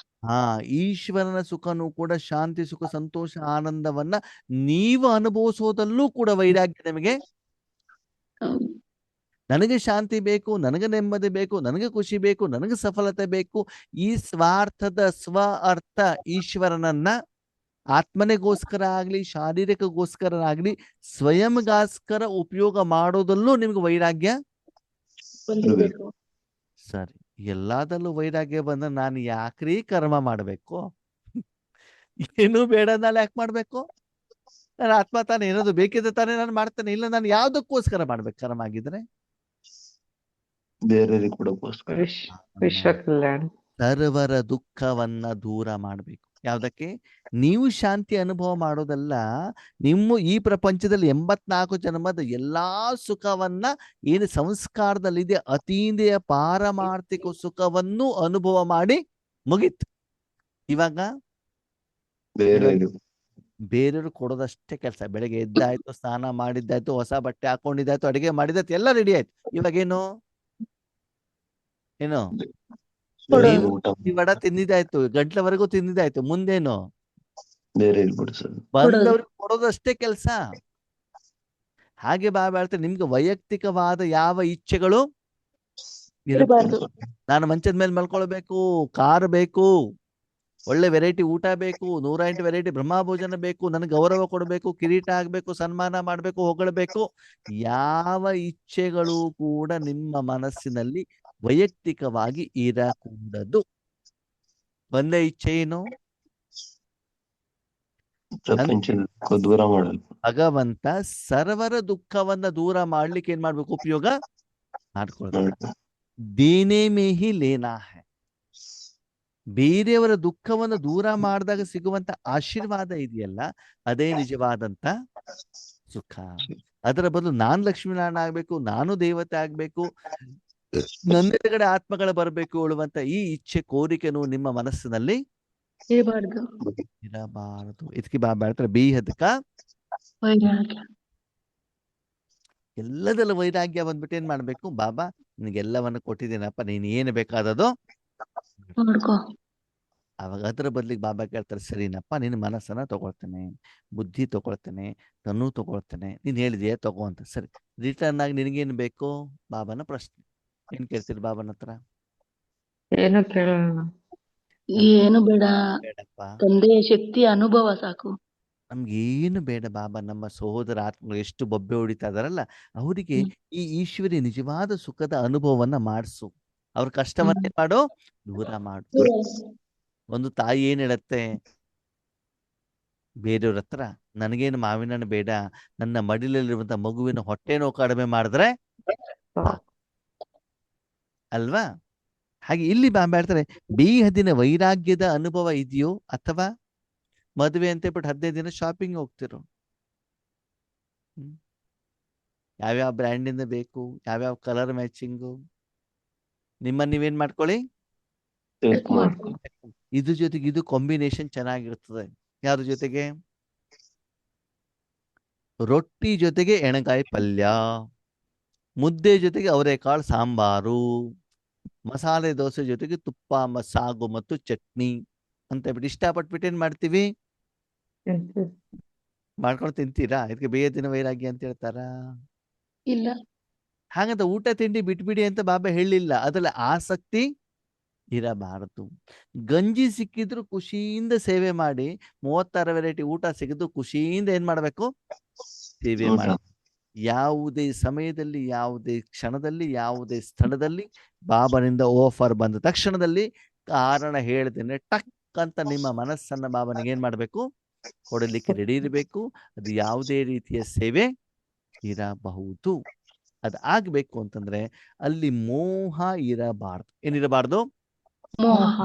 ಈಶ್ವರನ ಸುಖನೂ ಕೂಡ, ಶಾಂತಿ, ಸುಖ, ಸಂತೋಷ, ಆನಂದವನ್ನ ನೀವು ಅನುಭವಿಸೋದಲ್ಲೂ ಕೂಡ ವೈರಾಗ್ಯ ನಿಮಗೆ. ನನಗೆ ಶಾಂತಿ ಬೇಕು, ನನಗೆ ನೆಮ್ಮದಿ ಬೇಕು, ನನಗೆ ಖುಷಿ ಬೇಕು, ನನಗೆ ಸಫಲತೆ ಬೇಕು. ಈ ಸ್ವಾರ್ಥದ ಸ್ವ ಅರ್ಥ ಈಶ್ವರನನ್ನ ಆತ್ಮನೆಗೋಸ್ಕರ ಆಗ್ಲಿ ಶಾರೀರಿಕಗೋಸ್ಕರ ಆಗ್ಲಿ ಸ್ವಯಂಗೋಸ್ಕರ ಉಪಯೋಗ ಮಾಡೋದಲ್ಲೂ ನಿಮ್ಗೆ ವೈರಾಗ್ಯ ಬಂದಿರ್ಬೇಕು. ಸರಿ. ಎಲ್ಲದಲ್ಲೂ ವೈರಾಗ್ಯ ಬಂದ್ರೆ ನಾನು ಯಾಕ್ರೀ ಕರ್ಮ ಮಾಡ್ಬೇಕು? ಏನು ಬೇಡ ನಾಳೆ ಯಾಕೆ ಮಾಡ್ಬೇಕು? ನಾನು ಆತ್ಮ ತಾನೇ, ಏನಾದ್ರು ಬೇಕಿದ್ರೆ ತಾನೇ ನಾನು ಮಾಡ್ತೇನೆ. ಇಲ್ಲ ನಾನು ಯಾವ್ದಕ್ಕೋಸ್ಕರ ಮಾಡ್ಬೇಕು ಕರ್ಮ ಆಗಿದ್ರೆ? ಬೇರೆಯವ್ರಿಗೆ ಕೊಡೋಕ್ಕೋಸ್ಕರ. ವಿಶ್ವ ಕಲ್ಯಾಣ. ಸರ್ವರ ದುಃಖವನ್ನ ದೂರ ಮಾಡ್ಬೇಕು. ಯಾವ್ದಕ್ಕೆ? ನೀವು ಶಾಂತಿ ಅನುಭವ ಮಾಡೋದಲ್ಲ, ನಿಮ್ಮ ಈ ಪ್ರಪಂಚದಲ್ಲಿ 84 ಜನ್ಮದ ಎಲ್ಲಾ ಸುಖವನ್ನ ಏನು ಸಂಸ್ಕಾರದಲ್ಲಿದೆ ಅತೀಂದ್ರಿಯ ಪಾರಮಾರ್ಥಿಕ ಸುಖವನ್ನು ಅನುಭವ ಮಾಡಿ ಮುಗೀತು. ಇವಾಗ ಬೇರೆಯವ್ರು ಕೊಡೋದಷ್ಟೇ ಕೆಲಸ. ಬೆಳಗ್ಗೆ ಎದ್ದಾಯ್ತು, ಸ್ನಾನ ಮಾಡಿದ್ದಾಯ್ತು, ಹೊಸ ಬಟ್ಟೆ ಹಾಕೊಂಡಿದ್ದಾಯ್ತು, ಅಡಿಗೆ ಮಾಡಿದಾಯ್ತು, ಎಲ್ಲ ರೆಡಿ ಆಯ್ತು. ಇವಾಗೇನು ವಡ ತಿಂದಿದ್ದಾಯ್ತು, ಗಂಟ್ಲವರೆಗೂ ತಿಂದಿದ್ದಾಯ್ತು, ಮುಂದೇನು? ಬೇರೆ ಬಂದವ್ರಿಗೆ ಕೊಡೋದಷ್ಟೇ ಕೆಲಸ. ಹಾಗೆ ಬಾಬಾ ಹೇಳ್ತಾರೆ, ನಿಮ್ಗೆ ವೈಯಕ್ತಿಕವಾದ ಯಾವ ಇಚ್ಛೆಗಳು ಇರಬಾರ್ದು. ನಾನು ಮಂಚದ ಮೇಲೆ ಮಲ್ಕೊಳ್ಬೇಕು, ಕಾರ್ ಬೇಕು, ಒಳ್ಳೆ ವೆರೈಟಿ ಊಟ ಬೇಕು, 108 ವೆರೈಟಿ ಬ್ರಹ್ಮಭೋಜನ ಬೇಕು, ನನಗೆ ಗೌರವ ಕೊಡಬೇಕು, ಕಿರೀಟ ಆಗ್ಬೇಕು, ಸನ್ಮಾನ ಮಾಡ್ಬೇಕು, ಹೊಗಳಬೇಕು, ಯಾವ ಇಚ್ಛೆಗಳು ಕೂಡ ನಿಮ್ಮ ಮನಸ್ಸಿನಲ್ಲಿ ವೈಯಕ್ತಿಕವಾಗಿ ಇರಕೂಡದು. ಒಂದೇ ಇಚ್ಛೆ ಏನು? ದೂರ ಮಾಡಲು. ಭಗವಂತ ಸರ್ವರ ದುಃಖವನ್ನ ದೂರ ಮಾಡ್ಲಿಕ್ಕೆ ಏನ್ ಮಾಡ್ಬೇಕು? ಉಪಯೋಗ ಮಾಡ್ಕೊಳ್ತಾರೆ. ದೇನೆ ಮೇ ಹಿ ಲೇನಾ ಹೈ. ಬೇರೆಯವರ ದುಃಖವನ್ನು ದೂರ ಮಾಡಿದಾಗ ಸಿಗುವಂತ ಆಶೀರ್ವಾದ ಇದೆಯಲ್ಲ, ಅದೇ ನಿಜವಾದಂತ ಸುಖ. ಅದರ ಬದಲು ನಾನ್ ಲಕ್ಷ್ಮೀನಾರಾಯಣ ಆಗ್ಬೇಕು, ನಾನು ದೇವತೆ ಆಗ್ಬೇಕು, ನನ್ನ ಎದುರುಗಡೆ ಆತ್ಮಗಳು ಬರಬೇಕು ಹೇಳುವಂತ ಈ ಇಚ್ಛೆ ಕೋರಿಕೆನು ನಿಮ್ಮ ಮನಸ್ಸಿನಲ್ಲಿ ಇರಬಾರ್ದು. ಇರಬಾರದು. ಇದಕ್ಕೆ ಬಾಬಾ ಹೇಳ್ತಾರೆ ಬೇಹದ್ಕ ವೈರಾಗ್ಯ. ಎಲ್ಲದಲ್ಲ ವೈರಾಗ್ಯ ಬಂದ್ಬಿಟ್ಟು ಏನ್ ಮಾಡ್ಬೇಕು, ಬಾಬಾ ನಿನಗೆಲ್ಲವನ್ನು ಕೊಟ್ಟಿದ್ದೇನಪ್ಪ, ನೀನ್ ಏನು ಬೇಕಾದದು ನೋಡ್ಕೋ. ಅವಾಗ ಅದರ ಬದಲಿಗೆ ಬಾಬಾ ಕೇಳ್ತಾರೆ, ಸರಿನಪ್ಪ ನಿನ್ನ ಮನಸ್ಸನ್ನ ತಗೊಳ್ತೇನೆ, ಬುದ್ಧಿ ತಗೊಳ್ತೇನೆ, ತನ್ನೂ ತಗೊಳ್ತೇನೆ, ನೀನ್ ಹೇಳಿದೆಯಾ ತಗೋ ಅಂತ. ಸರಿ, ರಿಟರ್ನ್ ಆಗಿ ನಿನಗೇನು ಬೇಕು? ಬಾಬಾನ ಪ್ರಶ್ನೆ ಏನ್ ಕೇಳ್ತೀರಿ ಬಾಬಾನ ಹತ್ರ? ಏನು ಕೇಳೋಣ. ಏನು ಬೇಡ, ಬೇಡಪ್ಪ, ತಂದೆಯ ಶಕ್ತಿಯ ಅನುಭವ ಸಾಕು. ನಮ್ಗೇನು ಬೇಡ ಬಾಬಾ. ನಮ್ಮ ಸಹೋದರ ಆತ್ಮಗಳು ಎಷ್ಟು ಬೊಬ್ಬೆ ಹೊಡಿತಾ ಇದಾರಲ್ಲ, ಅವರಿಗೆ ಈ ಈಶ್ವರಿ ನಿಜವಾದ ಸುಖದ ಅನುಭವವನ್ನ ಮಾಡಿಸು. ಅವ್ರ ಕಷ್ಟವನ್ನೇ ಮಾಡು, ದೂರ ಮಾಡು. ಒಂದು ತಾಯಿ ಏನ್ ಹೇಳತ್ತೆ ಬೇರೆಯವ್ರ ಹತ್ರ, ನನಗೇನು ಮಾವಿನ ಹಣ್ಣು ಬೇಡ, ನನ್ನ ಮಡಿಲಲ್ಲಿರುವಂತ ಮಗುವಿನ ಹೊಟ್ಟೆ ನೋವು ಕಡಿಮೆ ಮಾಡಿದ್ರೆ ಅಲ್ವಾ? ಹಾಗೆ ಇಲ್ಲಿ ಬಾಬಾ ಹೇಳ್ತಾರೆ, ಬೇಹದಿನ ವೈರಾಗ್ಯದ ಅನುಭವ ಇದೆಯೋ, ಅಥವಾ ಮದುವೆ ಅಂತ ಹೇಳ್ಬಿಟ್ಟು 15 ದಿನ ಶಾಪಿಂಗ್ ಹೋಗ್ತಿರೋ. ಯಾವ್ಯಾವ ಬ್ರ್ಯಾಂಡಿಂದ ಬೇಕು, ಯಾವ್ಯಾವ ಕಲರ್ ಮ್ಯಾಚಿಂಗು, ನಿಮ್ಮನ್ನ ನೀವೇನ್ ಮಾಡ್ಕೊಳ್ಳಿ. ಇದ್ರ ಜೊತೆಗೆ ಇದು ಕಾಂಬಿನೇಷನ್ ಚೆನ್ನಾಗಿರ್ತದೆ. ಯಾವ್ದ್ರ ಜೊತೆಗೆ? ರೊಟ್ಟಿ ಜೊತೆಗೆ ಎಣಗಾಯಿ ಪಲ್ಯ, ಮುದ್ದೆ ಜೊತೆಗೆ ಅವರೆಕಾಳು ಸಾಂಬಾರು, ಮಸಾಲೆ ದೋಸೆ ಜೊತೆಗೆ ತುಪ್ಪ, ಸಾಗು ಮತ್ತು ಚಟ್ನಿ ಅಂತ ಹೇಳ್ಬಿಟ್ಟು ಇಷ್ಟಪಟ್ಬಿಟ್ಟು ಏನ್ ಮಾಡ್ತೀವಿ, ಮಾಡ್ಕೊಂಡು ತಿಂತೀರಾ? ಇದಕ್ಕೆ ಬೇಯದಿನ ವೈರಾಗ್ಯ ಅಂತ ಹೇಳ್ತಾರ? ಇಲ್ಲ. ಹಾಗಂತ ಊಟ ತಿಂಡಿ ಬಿಟ್ಬಿಡಿ ಅಂತ ಬಾಬಾ ಹೇಳಿಲ್ಲ. ಅದ್ರಲ್ಲಿ ಆಸಕ್ತಿ ಇರಬಾರದು. ಗಂಜಿ ಸಿಕ್ಕಿದ್ರು ಖುಷಿಯಿಂದ ಸೇವೆ ಮಾಡಿ, 36 ವೆರೈಟಿ ಊಟ ಸಿಗಿದ್ರು ಖುಷಿಯಿಂದ ಏನ್ ಮಾಡ್ಬೇಕು, ಸೇವೆ ಮಾಡಿ. ಯಾವುದೇ ಸಮಯದಲ್ಲಿ, ಯಾವುದೇ ಕ್ಷಣದಲ್ಲಿ, ಯಾವುದೇ ಸ್ಥಳದಲ್ಲಿ ಬಾಬನಿಂದ ಆಫರ್ ಬಂದ ತಕ್ಷಣದಲ್ಲಿ ಕಾರಣ ಹೇಳ್ತೇನೆ ಟಕ್ ಅಂತ ನಿಮ್ಮ ಮನಸ್ಸನ್ನ ಬಾಬನಿಗೆ ಏನ್ ಮಾಡ್ಬೇಕು, ಕೊಡಲಿಕ್ಕೆ ರೆಡಿ ಇರಬೇಕು. ಅದು ಯಾವುದೇ ರೀತಿಯ ಸೇವೆ ಇರಬಹುದು. ಅದು ಆಗ್ಬೇಕು ಅಂತಂದ್ರೆ ಅಲ್ಲಿ ಮೋಹ ಇರಬಾರ್ದು. ಏನಿರಬಾರ್ದು? ಮೋಹ.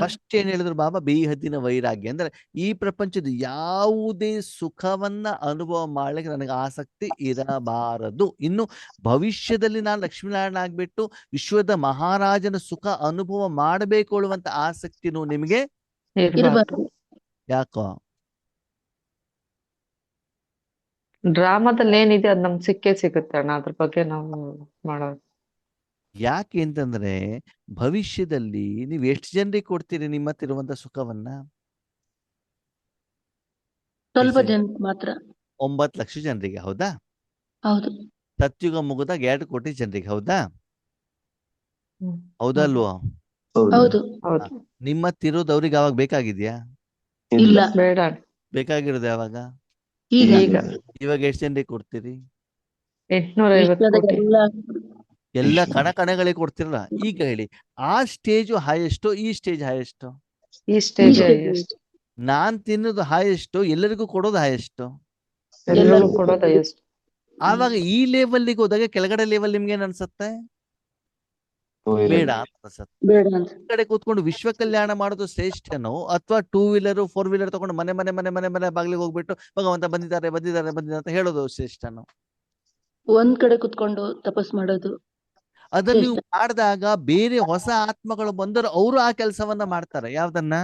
ಫಸ್ಟ್ ಏನ್ ಹೇಳಿದ್ರು ಬಾಬಾ, ಬೇಹದ್ದಿನ ವೈರಾಗ್ಯ ಅಂದ್ರೆ ಈ ಪ್ರಪಂಚದ ಯಾವುದೇ ಸುಖವನ್ನ ಅನುಭವ ಮಾಡ್ಲಿಕ್ಕೆ ನನಗೆ ಆಸಕ್ತಿ ಇರಬಾರದು. ಇನ್ನು ಭವಿಷ್ಯದಲ್ಲಿ ನಾನು ಲಕ್ಷ್ಮೀನಾರಾಯಣ ಆಗ್ಬಿಟ್ಟು ವಿಶ್ವದ ಮಹಾರಾಜನ ಸುಖ ಅನುಭವ ಮಾಡಬೇಕು ಹೇಳುವಂತ ಆಸಕ್ತಿನೂ ನಿಮಗೆ ಇರಬಾರ್ದು. ಯಾಕೋ? ಡ್ರಾಮಾದಲ್ಲಿ ಏನಿದೆ ಅದ್ ನಮ್ಗೆ ಸಿಕ್ಕೇ ಸಿಗುತ್ತೆ ಅಣ್ಣ, ಅದ್ರ ಬಗ್ಗೆ ನಾವು ಮಾಡೋದು. ಯಾಕೆ ಅಂತಂದ್ರೆ ಭವಿಷ್ಯದಲ್ಲಿ ನೀವು ಎಷ್ಟು ಜನರಿಗೆ ಕೊಡ್ತೀರಿ ನಿಮ್ಮ ಹತ್ರ ಇರುವಂತ ಸುಖವನ್ನ? ಸ್ವಲ್ಪ ಜನ ಮಾತ್ರ. 9 ಲಕ್ಷ ಜನರಿಗೆ, ಹೌದಾ? ಹೌದು. ಸತ್ಯುಗ ಮುಗಿದಾಗ 2 ಕೋಟಿ ಜನರಿಗೆ, ಹೌದಾ? ಹ್ಮ್. ಹೌದಲ್ವಾ? ಹೌದು. ಹೌದು. ನಿಮ್ಮ ತಿರೋದು ಅವ್ರಿಗೆ ಅವಾಗ ಬೇಕಾಗಿದ್ಯಾ? ಇಲ್ಲ. ಬೇಡ. ಬೇಕಾಗಿರೋದು ಯಾವಾಗ? ಈಗ. ಇವಾಗ ಎಷ್ಟು ಜನರಿಗೆ ಕೊಡ್ತೀರಿ? 850 ಕೋಟಿ. ಎಲ್ಲ ಕಣಗಳಿಗೆ ಕೊಡ್ತಿರಲ್ಲ. ಈಗ ಹೇಳಿ, ಆ ಸ್ಟೇಜು ಹೈಯೆಸ್ಟು, ಈ ಸ್ಟೇಜ್ ಹೈಯೆಸ್ಟು? ಈ ಸ್ಟೇಜ್ ಹೈಯೆಸ್ಟ್. ನಾನ್ ತಿನ್ನೋದು ಹೈಯೆಸ್ಟು, ಎಲ್ಲರಿಗೂ ಕೊಡೋದು ಹೈಯೆಸ್ಟು. ಎಲ್ಲರಿಗೂ ಕೊಡೋದು ಹೈಯೆಸ್ಟ್. ಆವಾಗ ಈ ಲೆವೆಲ್ಗೆ ಹೋದಾಗ ಕೆಳಗಡೆ ಲೆವೆಲ್ ನಿಮ್ಗೆ ಏನ್ ಅನ್ಸತ್ತೆ? ಬೇಡ ಅನ್ಸತ್ತೆ. ಬೇಡ ಅಂತ. ಕಡೆ ಕೂತ್ಕೊಂಡು ವಿಶ್ವ ಕಲ್ಯಾಣ ಮಾಡೋದು ಶ್ರೇಷ್ಠನೋ, ಅಥವಾ 2 ವೀಲರ್ 4 ವೀಲರ್ ತಗೊಂಡು ಮನೆ ಮನೆ ಮನೆ ಮನೆ ಮನೆ ಬಾಗಿಲಿಗೆ ಹೋಗ್ಬಿಟ್ಟು ಭಗವಂತ ಬಂದಿದ್ದಾರೆ ಬಂದಿದ್ದಾರೆ ಬಂದಿದ್ದಾರೆ ಅಂತ ಹೇಳೋದು ಶ್ರೇಷ್ಠನೋ? ಒಂದ್ ಕಡೆ ಕುತ್ಕೊಂಡು ತಪಸ್ ಮಾಡೋದು. ಅದನ್ನ ನೀವು ಮಾಡಿದಾಗ ಬೇರೆ ಹೊಸ ಆತ್ಮಗಳು ಬಂದರು, ಅವರು ಆ ಕೆಲಸವನ್ನ ಮಾಡ್ತಾರೆ. ಯಾವ್ದನ್ನ?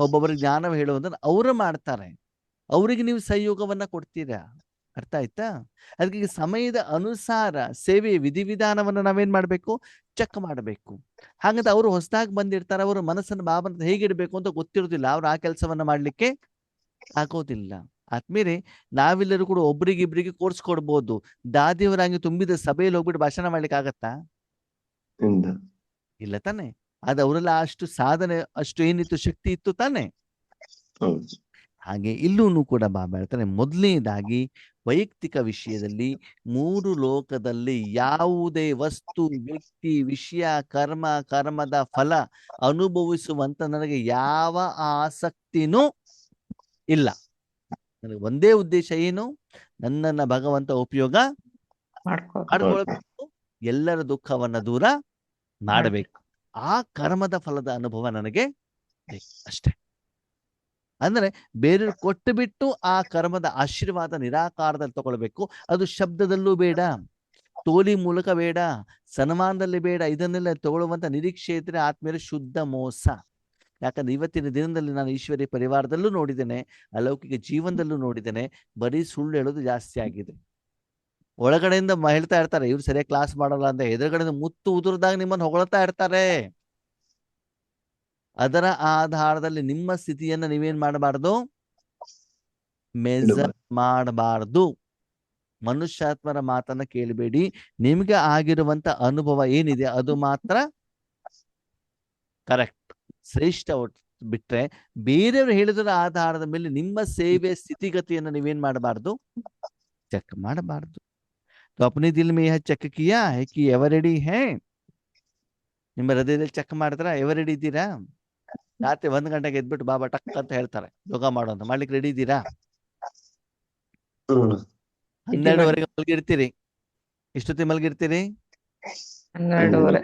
ಒಬ್ಬೊಬ್ಬರಿಗೆ ಜ್ಞಾನ ಹೇಳುವುದನ್ನ ಅವರು ಮಾಡ್ತಾರೆ. ಅವರಿಗೆ ನೀವು ಸಹಯೋಗವನ್ನ ಕೊಡ್ತೀರಾ. ಅರ್ಥ ಆಯ್ತಾ? ಅದಕ್ಕೆ ಸಮಯದ ಅನುಸಾರ ಸೇವೆಯ ವಿಧಿವಿಧಾನವನ್ನು ನಾವೇನ್ ಮಾಡ್ಬೇಕು, ಚೆಕ್ ಮಾಡಬೇಕು. ಹಾಗಂತ ಅವರು ಹೊಸದಾಗಿ ಬಂದಿರ್ತಾರೆ, ಅವರ ಮನಸ್ಸನ್ನು ಬಾಬನ ಹೇಗಿಡ್ಬೇಕು ಅಂತ ಗೊತ್ತಿರೋದಿಲ್ಲ, ಅವ್ರು ಆ ಕೆಲಸವನ್ನ ಮಾಡ್ಲಿಕ್ಕೆ ಆಗೋದಿಲ್ಲ. ಆದ್ಮೇಲೆ ನಾವೆಲ್ಲರೂ ಕೂಡ ಒಬ್ರಿಗಿಬ್ರಿಗೆ ಕೋರ್ಸ್ ಕೊಡ್ಬೋದು. ದಾದಿಯವರಾಗಿ ತುಂಬಿದ ಸಭೆಯಲ್ಲಿ ಹೋಗ್ಬಿಟ್ಟು ಭಾಷಣ ಮಾಡ್ಲಿಕ್ಕೆ ಆಗತ್ತಾ? ಇಲ್ಲ ತಾನೆ. ಅದು ಅವರೆಲ್ಲ ಅಷ್ಟು ಸಾಧನೆ, ಅಷ್ಟು ಏನಿತ್ತು ಶಕ್ತಿ ಇತ್ತು ತಾನೆ. ಹಾಗೆ ಇಲ್ಲೂ ಕೂಡ ಬಾಬಾ ಹೇಳ್ತಾನೆ, ಮೊದಲನೇದಾಗಿ ವೈಯಕ್ತಿಕ ವಿಷಯದಲ್ಲಿ 3 ಲೋಕದಲ್ಲಿ ಯಾವುದೇ ವಸ್ತು, ವ್ಯಕ್ತಿ, ವಿಷಯ, ಕರ್ಮದ ಫಲ ಅನುಭವಿಸುವಂತ ನನಗೆ ಯಾವ ಆಸಕ್ತಿನೂ ಇಲ್ಲ. ನನಗೆ ಒಂದೇ ಉದ್ದೇಶ ಏನು, ನನ್ನನ್ನ ಭಗವಂತ ಉಪಯೋಗ ಮಾಡ್ಕೊಳ್ಬೇಕು, ಎಲ್ಲರ ದುಃಖವನ್ನ ದೂರ ಮಾಡಬೇಕು. ಆ ಕರ್ಮದ ಫಲದ ಅನುಭವ ನನಗೆ ಬೇಕು ಅಷ್ಟೇ. ಅಂದ್ರೆ ಬೇರೆಯವ್ರು ಕೊಟ್ಟು ಬಿಟ್ಟು ಆ ಕರ್ಮದ ಆಶೀರ್ವಾದ ನಿರಾಕಾರದಲ್ಲಿ ತಗೊಳ್ಬೇಕು. ಅದು ಶಬ್ದದಲ್ಲೂ ಬೇಡ, ತೋಲಿ ಮೂಲಕ ಬೇಡ, ಸನ್ಮಾನದಲ್ಲಿ ಬೇಡ. ಇದನ್ನೆಲ್ಲ ತಗೊಳ್ಳುವಂತ ನಿರೀಕ್ಷೆ ಇದ್ರೆ ಆತ್ಮೀಯರೇ ಶುದ್ಧ ಮೋಸ. ಯಾಕಂದ್ರೆ ಇವತ್ತಿನ ದಿನದಲ್ಲಿ ನಾನು ಈಶ್ವರಿ ಪರಿವಾರದಲ್ಲೂ ನೋಡಿದ್ದೇನೆ, ಅಲೌಕಿಕ ಜೀವನದಲ್ಲೂ ನೋಡಿದ್ದೇನೆ, ಬರೀ ಸುಳ್ಳು ಹೇಳೋದು ಜಾಸ್ತಿ ಆಗಿದೆ. ಒಳಗಡೆಯಿಂದ ಹೇಳ್ತಾ ಇರ್ತಾರೆ ಇವ್ರು ಸರಿಯಾಗಿ ಕ್ಲಾಸ್ ಮಾಡಲ್ಲ ಅಂತ, ಎದುರುಗಡೆಯಿಂದ ಮುತ್ತು ಉದುರ್ದಾಗ ನಿಮ್ಮನ್ನು ಹೊಗಳ್ತಾ ಇರ್ತಾರೆ. ಅದರ ಆಧಾರದಲ್ಲಿ ನಿಮ್ಮ ಸ್ಥಿತಿಯನ್ನ ನೀವೇನ್ ಮಾಡಬಾರ್ದು, ಮೆಜರ್ ಮಾಡಬಾರ್ದು. ಮನುಷ್ಯಾತ್ಮರ ಮಾತನ್ನ ಕೇಳಬೇಡಿ. ನಿಮ್ಗೆ ಆಗಿರುವಂತ ಅನುಭವ ಏನಿದೆ ಅದು ಮಾತ್ರ ಕರೆಕ್ಟ್, ಶ್ರೇಷ್ಠ. ಬಿಟ್ರೆ ಬೇರೆಯವರು ಹೇಳಿದ್ರ ಆಧಾರದ ಮೇಲೆ ನಿಮ್ಮ ಸೇವೆ ಸ್ಥಿತಿಗತಿಯನ್ನು ನೀವೇನ್ ಮಾಡಬಾರ್ದು, ಚೆಕ್ ಮಾಡಬಾರ್ದು. तो अपने दिल में यह ಚೆಕ್ किया है कि ಎವರ್ ರೆಡಿ ಹೇ. ನಿಮ್ಮ ಹೃದಯದಲ್ಲಿ ಚೆಕ್ ಮಾಡಿದ್ರ ಎವರ್ ರೆಡಿ ಇದ್ದೀರಾ? ರಾತ್ರಿ 1 ಗಂಟೆಗೆ ಎದ್ಬಿಟ್ಟು ಬಾಬಾ ಟಕ್ ಅಂತ ಹೇಳ್ತಾರೆ ಯೋಗ ಮಾಡು ಅಂತ, ಮಾಡ್ಲಿಕ್ಕೆ ರೆಡಿ ಇದ್ದೀರಾ? 12ವರೆಗೆ ಮಲಗಿರ್ತೀರಿ. ಇಷ್ಟೊತ್ತಿ ಮಲಗಿರ್ತೀರಿ? 12:30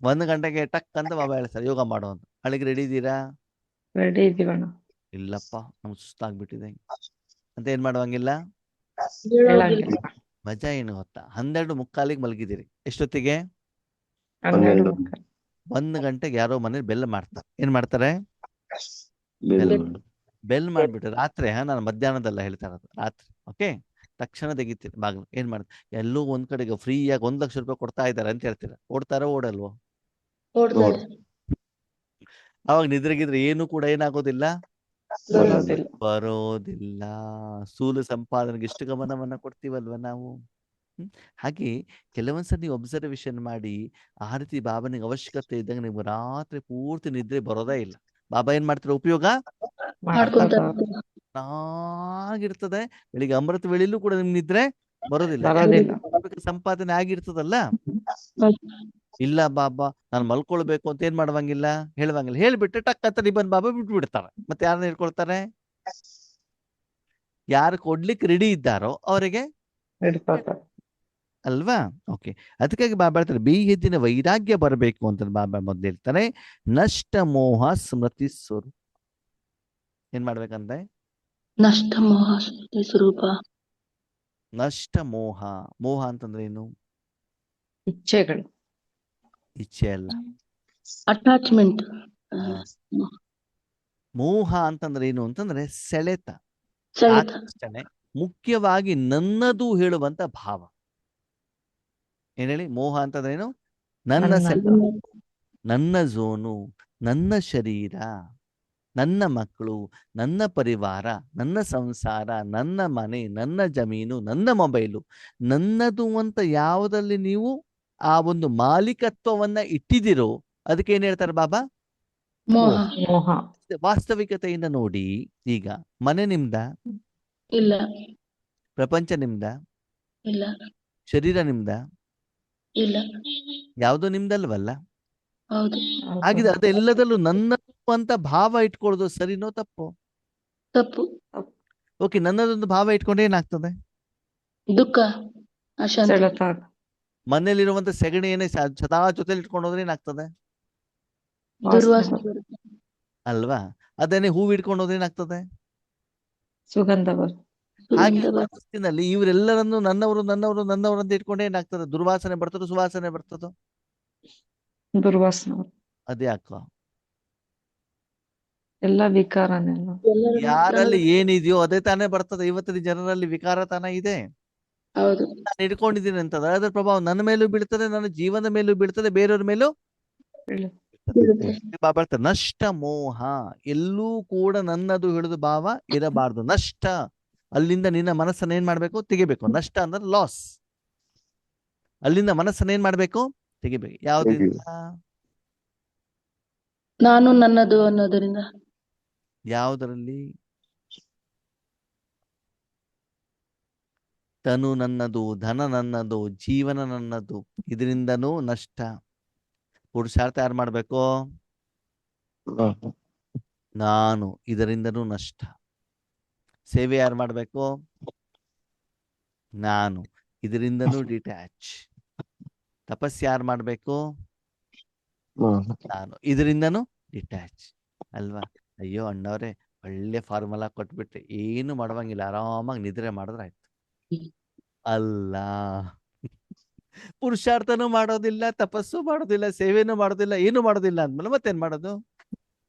1 ಗಂಟೆಗೆ ಟಕ್ ಅಂತ ಬಾಬಾ ಹೇಳ್ತಾರೆ ಯೋಗ ಮಾಡು ಅಂತ, ಮಾಡ್ಲಿಕ್ಕೆ ರೆಡಿ ಇದ್ದೀರಾ? ರೆಡಿ ಇದೀವಣ್ಣ. ಇಲ್ಲಪ್ಪ ನಮ್ಗೆ ಸುಸ್ತಾಗ್ಬಿಟ್ಟಿದೆ ಅಂತ ಏನ್ ಮಾಡುವಂಗಿಲ್ಲ. ಹೇಳಂಗಿಲ್ಲ. ಮಜಾ ಏನು ಗೊತ್ತಾ, 12:45 ಮಲಗಿದ್ದೀರಿ. ಎಷ್ಟೊತ್ತಿಗೆ? 12:30. 1 ಗಂಟೆಗೆ ಯಾರೋ ಮನೇಲಿ ಬೆಲ್ ಮಾಡ್ತಾರೆ. ಏನ್ ಮಾಡ್ತಾರೆ? ಬೆಲ್ ಬೆಲ್ ಮಾಡ್ಬಿಟ್ಟು ರಾತ್ರಿ, ನಾನು ಮಧ್ಯಾಹ್ನದಲ್ಲ ಹೇಳ್ತಾ ಇರೋದು, ರಾತ್ರಿ. ಓಕೆ, ತಕ್ಷಣ ತೆಗಿತೀರಿ ಬಾಗಿಲು. ಏನ್ ಮಾಡ್ತಾರೆ? ಎಲ್ಲೋ ಒಂದ್ ಕಡೆಗೆ ಫ್ರೀಯಾಗಿ 1 ಲಕ್ಷ ರೂಪಾಯಿ ಕೊಡ್ತಾ ಇದ್ದಾರೆ ಅಂತ ಹೇಳ್ತೀರಾ. ಓಡ್ತಾರೋ ಓಡಲ್ವೋ? ಓಡ್ತಾರೆ. ಅವಾಗ ನಿದ್ರೆಗಿದ್ರೆ ಏನು ಕೂಡ ಏನಾಗೋದಿಲ್ಲ, ಬರೋದಿಲ್ಲ. ಬರೋದಿಲ್ಲ. ಸ್ಥೂಲ ಸಂಪಾದನೆಗೆ ಇಷ್ಟು ಗಮನವನ್ನ ಕೊಡ್ತೀವಲ್ವ ನಾವು. ಹಾಗೆ ಕೆಲವೊಂದ್ಸರಿ ನೀವು ಅಬ್ಸರ್ವೇಷನ್ ಮಾಡಿ, ಆ ರೀತಿ ಬಾಬನಿಗೆ ಅವಶ್ಯಕತೆ ಇದ್ದಂಗೆ ನಿಮ್ಗೆ ರಾತ್ರಿ ಪೂರ್ತಿ ನಿದ್ರೆ ಬರೋದೇ ಇಲ್ಲ. ಬಾಬಾ ಏನ್ ಮಾಡ್ತಾರೆ? ಉಪಯೋಗ ಮಾಡ್ಕೊಂತಾರೆ. ಚೆನ್ನಾಗಿರ್ತದೆ. ಬೆಳಿಗ್ಗೆ ಅಮೃತ ವೇಳೆಯಲ್ಲೂ ಕೂಡ ನಿಮ್ ನಿದ್ರೆ ಬರೋದಿಲ್ಲ. ಸಂಪಾದನೆ ಆಗಿರ್ತದಲ್ಲ. ಇಲ್ಲ ಬಾಬಾ ನಾನು ಮಲ್ಕೊಳ್ಬೇಕು ಅಂತ ಏನ್ ಮಾಡುವಂಗಿಲ್ಲ, ಹೇಳುವಂಗಿಲ್ಲ. ಹೇಳ್ಬಿಟ್ಟು ಟಕ್ ಅಂತ ನಿಬನ್ ಬಾಬಾ ಬಿಟ್ಬಿಡ್ತಾರೆ. ಮತ್ತೆ ಯಾರನ್ನ ಹೇಳ್ಕೊಳ್ತಾರೆ? ಯಾರು ಕೊಡ್ಲಿಕ್ಕೆ ರೆಡಿ ಇದ್ದಾರೋ ಅವರಿಗೆ ಅಲ್ವಾ? ಓಕೆ, ಅದಕ್ಕಾಗಿ ಬಾಬಾ ಹೇಳ್ತಾರೆ ಬೇಹದ್ದಿನ ವೈರಾಗ್ಯ ಬರಬೇಕು ಅಂತ ಬಾಬಾ ಮೊದ್ಲು ಹೇಳ್ತಾರೆ. ನಷ್ಟ ಮೋಹ ಸ್ಮೃತಿ ಸ್ವರೂಪ. ಏನ್ ಮಾಡ್ಬೇಕಂದ್ರೆ ನಷ್ಟ ಮೋಹ ಸ್ಮೃತಿ ಸ್ವರೂಪ. ನಷ್ಟ ಮೋಹ. ಮೋಹ ಅಂತಂದ್ರೆ ಏನು? ಇಚ್ಛೆಗಳು. ಇಚ್ಛೆ ಅಲ್ಲ, ಅಟ್ಯಾಚ್ಮೆಂಟ್. ಮೋಹ ಅಂತಂದ್ರೆ ಏನು ಅಂತಂದ್ರೆ ಸೆಳೆತ, ಸೆಳೆತ. ಆಕರ್ಷಣೆ, ಮುಖ್ಯವಾಗಿ ನನ್ನದು ಹೇಳುವಂತ ಭಾವ. ಏನ್ ಹೇಳಿ? ಮೋಹ ಅಂತಂದ್ರೆ ಏನು? ನನ್ನ ಸೆಳೆತ, ನನ್ನ ಝೋನು, ನನ್ನ ಶರೀರ, ನನ್ನ ಮಕ್ಕಳು, ನನ್ನ ಪರಿವಾರ, ನನ್ನ ಸಂಸಾರ, ನನ್ನ ಮನೆ, ನನ್ನ ಜಮೀನು, ನನ್ನ ಮೊಬೈಲು, ನನ್ನದು ಅಂತ ಯಾವುದಲ್ಲಿ ನೀವು ಆ ಒಂದು ಮಾಲೀಕತ್ವವನ್ನ ಇಟ್ಟಿದಿರೋ ಅದಕ್ಕೆ ಏನ್ ಹೇಳ್ತಾರೆ ಬಾಬಾ? ಮೋಹ. ಮೋಹ. ವಾಸ್ತವಿಕತೆಯಿಂದ ನೋಡಿ, ಈಗ ಮನೆ ನಿಮ್ದ? ಇಲ್ಲ. ಪ್ರಪಂಚ ನಿಮ್ದ? ಇಲ್ಲ. ಶರೀರ ನಿಮ್ದ? ಇಲ್ಲ. ಯಾವುದು ನಿಮ್ದಲ್ವಲ್ಲ. ಹೌದು. ಹಾಗಿದೆ ಅದೆಲ್ಲದಲ್ಲೂ ನನ್ನದು ಅಂತ ಭಾವ ಇಟ್ಕೊಳ್ಳೋದು ಸರಿನೋ ತಪ್ಪು? ತಪ್ಪು. ಓಕೆ, ನನ್ನದೊಂದು ಭಾವ ಇಟ್ಕೊಂಡ್ರೆ ಏನಾಗ್ತದೆ? ದುಃಖ, ಅಶಾಂತಿ. ಮನೇಲಿರುವಂತ ಸೆಗಣಿಯನ್ನೇ ಸದಾ ಜೊತೆಲಿ ಇಟ್ಕೊಂಡು ಹೋದ್ರೆ ಏನಾಗ್ತದೆ? ದುರ್ವಾಸನೆ ಅಲ್ವಾ? ಅದನ್ನೇ ಹೂವು ಇಟ್ಕೊಂಡು ಹೋದ್ರೆ ಏನಾಗ್ತದೆ? ಸುಗಂಧ. ಹಾಗೆ ಮನಸ್ಸಿನಲ್ಲಿ ಇವರೆಲ್ಲರನ್ನು ನನ್ನವರು ನನ್ನವರು ನನ್ನವರು ಅಂತ ಇಟ್ಕೊಂಡೆ ಏನಾಗ್ತದೆ? ದುರ್ವಾಸನೆ ಬರ್ತದೋ ಸುವಾಸನೆ ಬರ್ತದೋ? ದುರ್ವಾಸನೆ. ಅದೇ ಅಕ್ಕ, ಎಲ್ಲ ವಿಕಾರನೆಲ್ಲ ಯಾರಲ್ಲಿ ಏನಿದೆಯೋ ಅದೇ ತಾನೇ ಬರ್ತದೆ. ಇವತ್ತಿನ ಜನರಲ್ಲಿ ವಿಕಾರತನ ಇದೆ. ಹೌದು. ನಾನು ಇಟ್ಕೊಂಡಿದ್ದೀನಿ ಅಂತಂದ್ರೆ ಅದರ ಪ್ರಭಾವ ನನ್ನ ಮೇಲೂ ಬೀಳ್ತದೆ, ನನ್ನ ಜೀವನದ ಮೇಲೂ ಬೀಳ್ತದೆ, ಬೇರೆಯವ್ರ ಮೇಲೂ ಬಾಬಾ ಹೇಳ್ತಾರೆ ನಷ್ಟ ಮೋಹ. ಎಲ್ಲೂ ಕೂಡ ನನ್ನದು ಹಿಡಿದು ಭಾವ ಇರಬಾರ್ದು. ನಷ್ಟ, ಅಲ್ಲಿಂದ ನಿನ್ನ ಮನಸ್ಸನ್ನ ಏನ್ ಮಾಡ್ಬೇಕು? ತೆಗಿಬೇಕು. ನಷ್ಟ ಅಂದ್ರೆ ಲಾಸ್. ಅಲ್ಲಿಂದ ಮನಸ್ಸನ್ನ ಏನ್ ಮಾಡ್ಬೇಕು? ತೆಗಿಬೇಕು. ಯಾವ್ದ್ರಿಂದ? ನಾನು ನನ್ನದು ಅನ್ನೋದರಿಂದ. ಯಾವುದರಲ್ಲಿ? ತನು ನನ್ನದು, ಧನ ನನ್ನದು, ಜೀವನ ನನ್ನದು. ಇದರಿಂದನೂ ನಷ್ಟ. ಪುರುಷಾರ್ಥ ಯಾರು ಮಾಡ್ಬೇಕು? ನಾನು. ಇದರಿಂದನೂ ನಷ್ಟ. ಸೇವೆ ಯಾರು ಮಾಡ್ಬೇಕು? ನಾನು. ಇದರಿಂದನೂ ಡಿಟ್ಯಾಚ್. ತಪಸ್ಸು ಯಾರು ಮಾಡಬೇಕು? ನಾನು. ನಾನು. ಇದರಿಂದನೂ ಡಿಟ್ಯಾಚ್ ಅಲ್ವಾ? ಅಯ್ಯೋ ಅಣ್ಣವ್ರೆ, ಒಳ್ಳೆ ಫಾರ್ಮುಲಾ ಕೊಟ್ಬಿಟ್ರೆ ಏನು ಮಾಡುವಂಗಿಲ್ಲ, ಆರಾಮಾಗಿ ನಿದ್ರೆ ಮಾಡಿದ್ರೆ ಆಯ್ತು. ಅಲ್ಲ, ಪುರುಷಾರ್ಥನೂ ಮಾಡೋದಿಲ್ಲ, ತಪಸ್ಸು ಮಾಡೋದಿಲ್ಲ, ಸೇವೆನೂ ಮಾಡೋದಿಲ್ಲ, ಏನು ಮಾಡೋದಿಲ್ಲ ಅಂದ್ಮೇಲೆ ಮತ್ತೇನ್ ಮಾಡೋದು?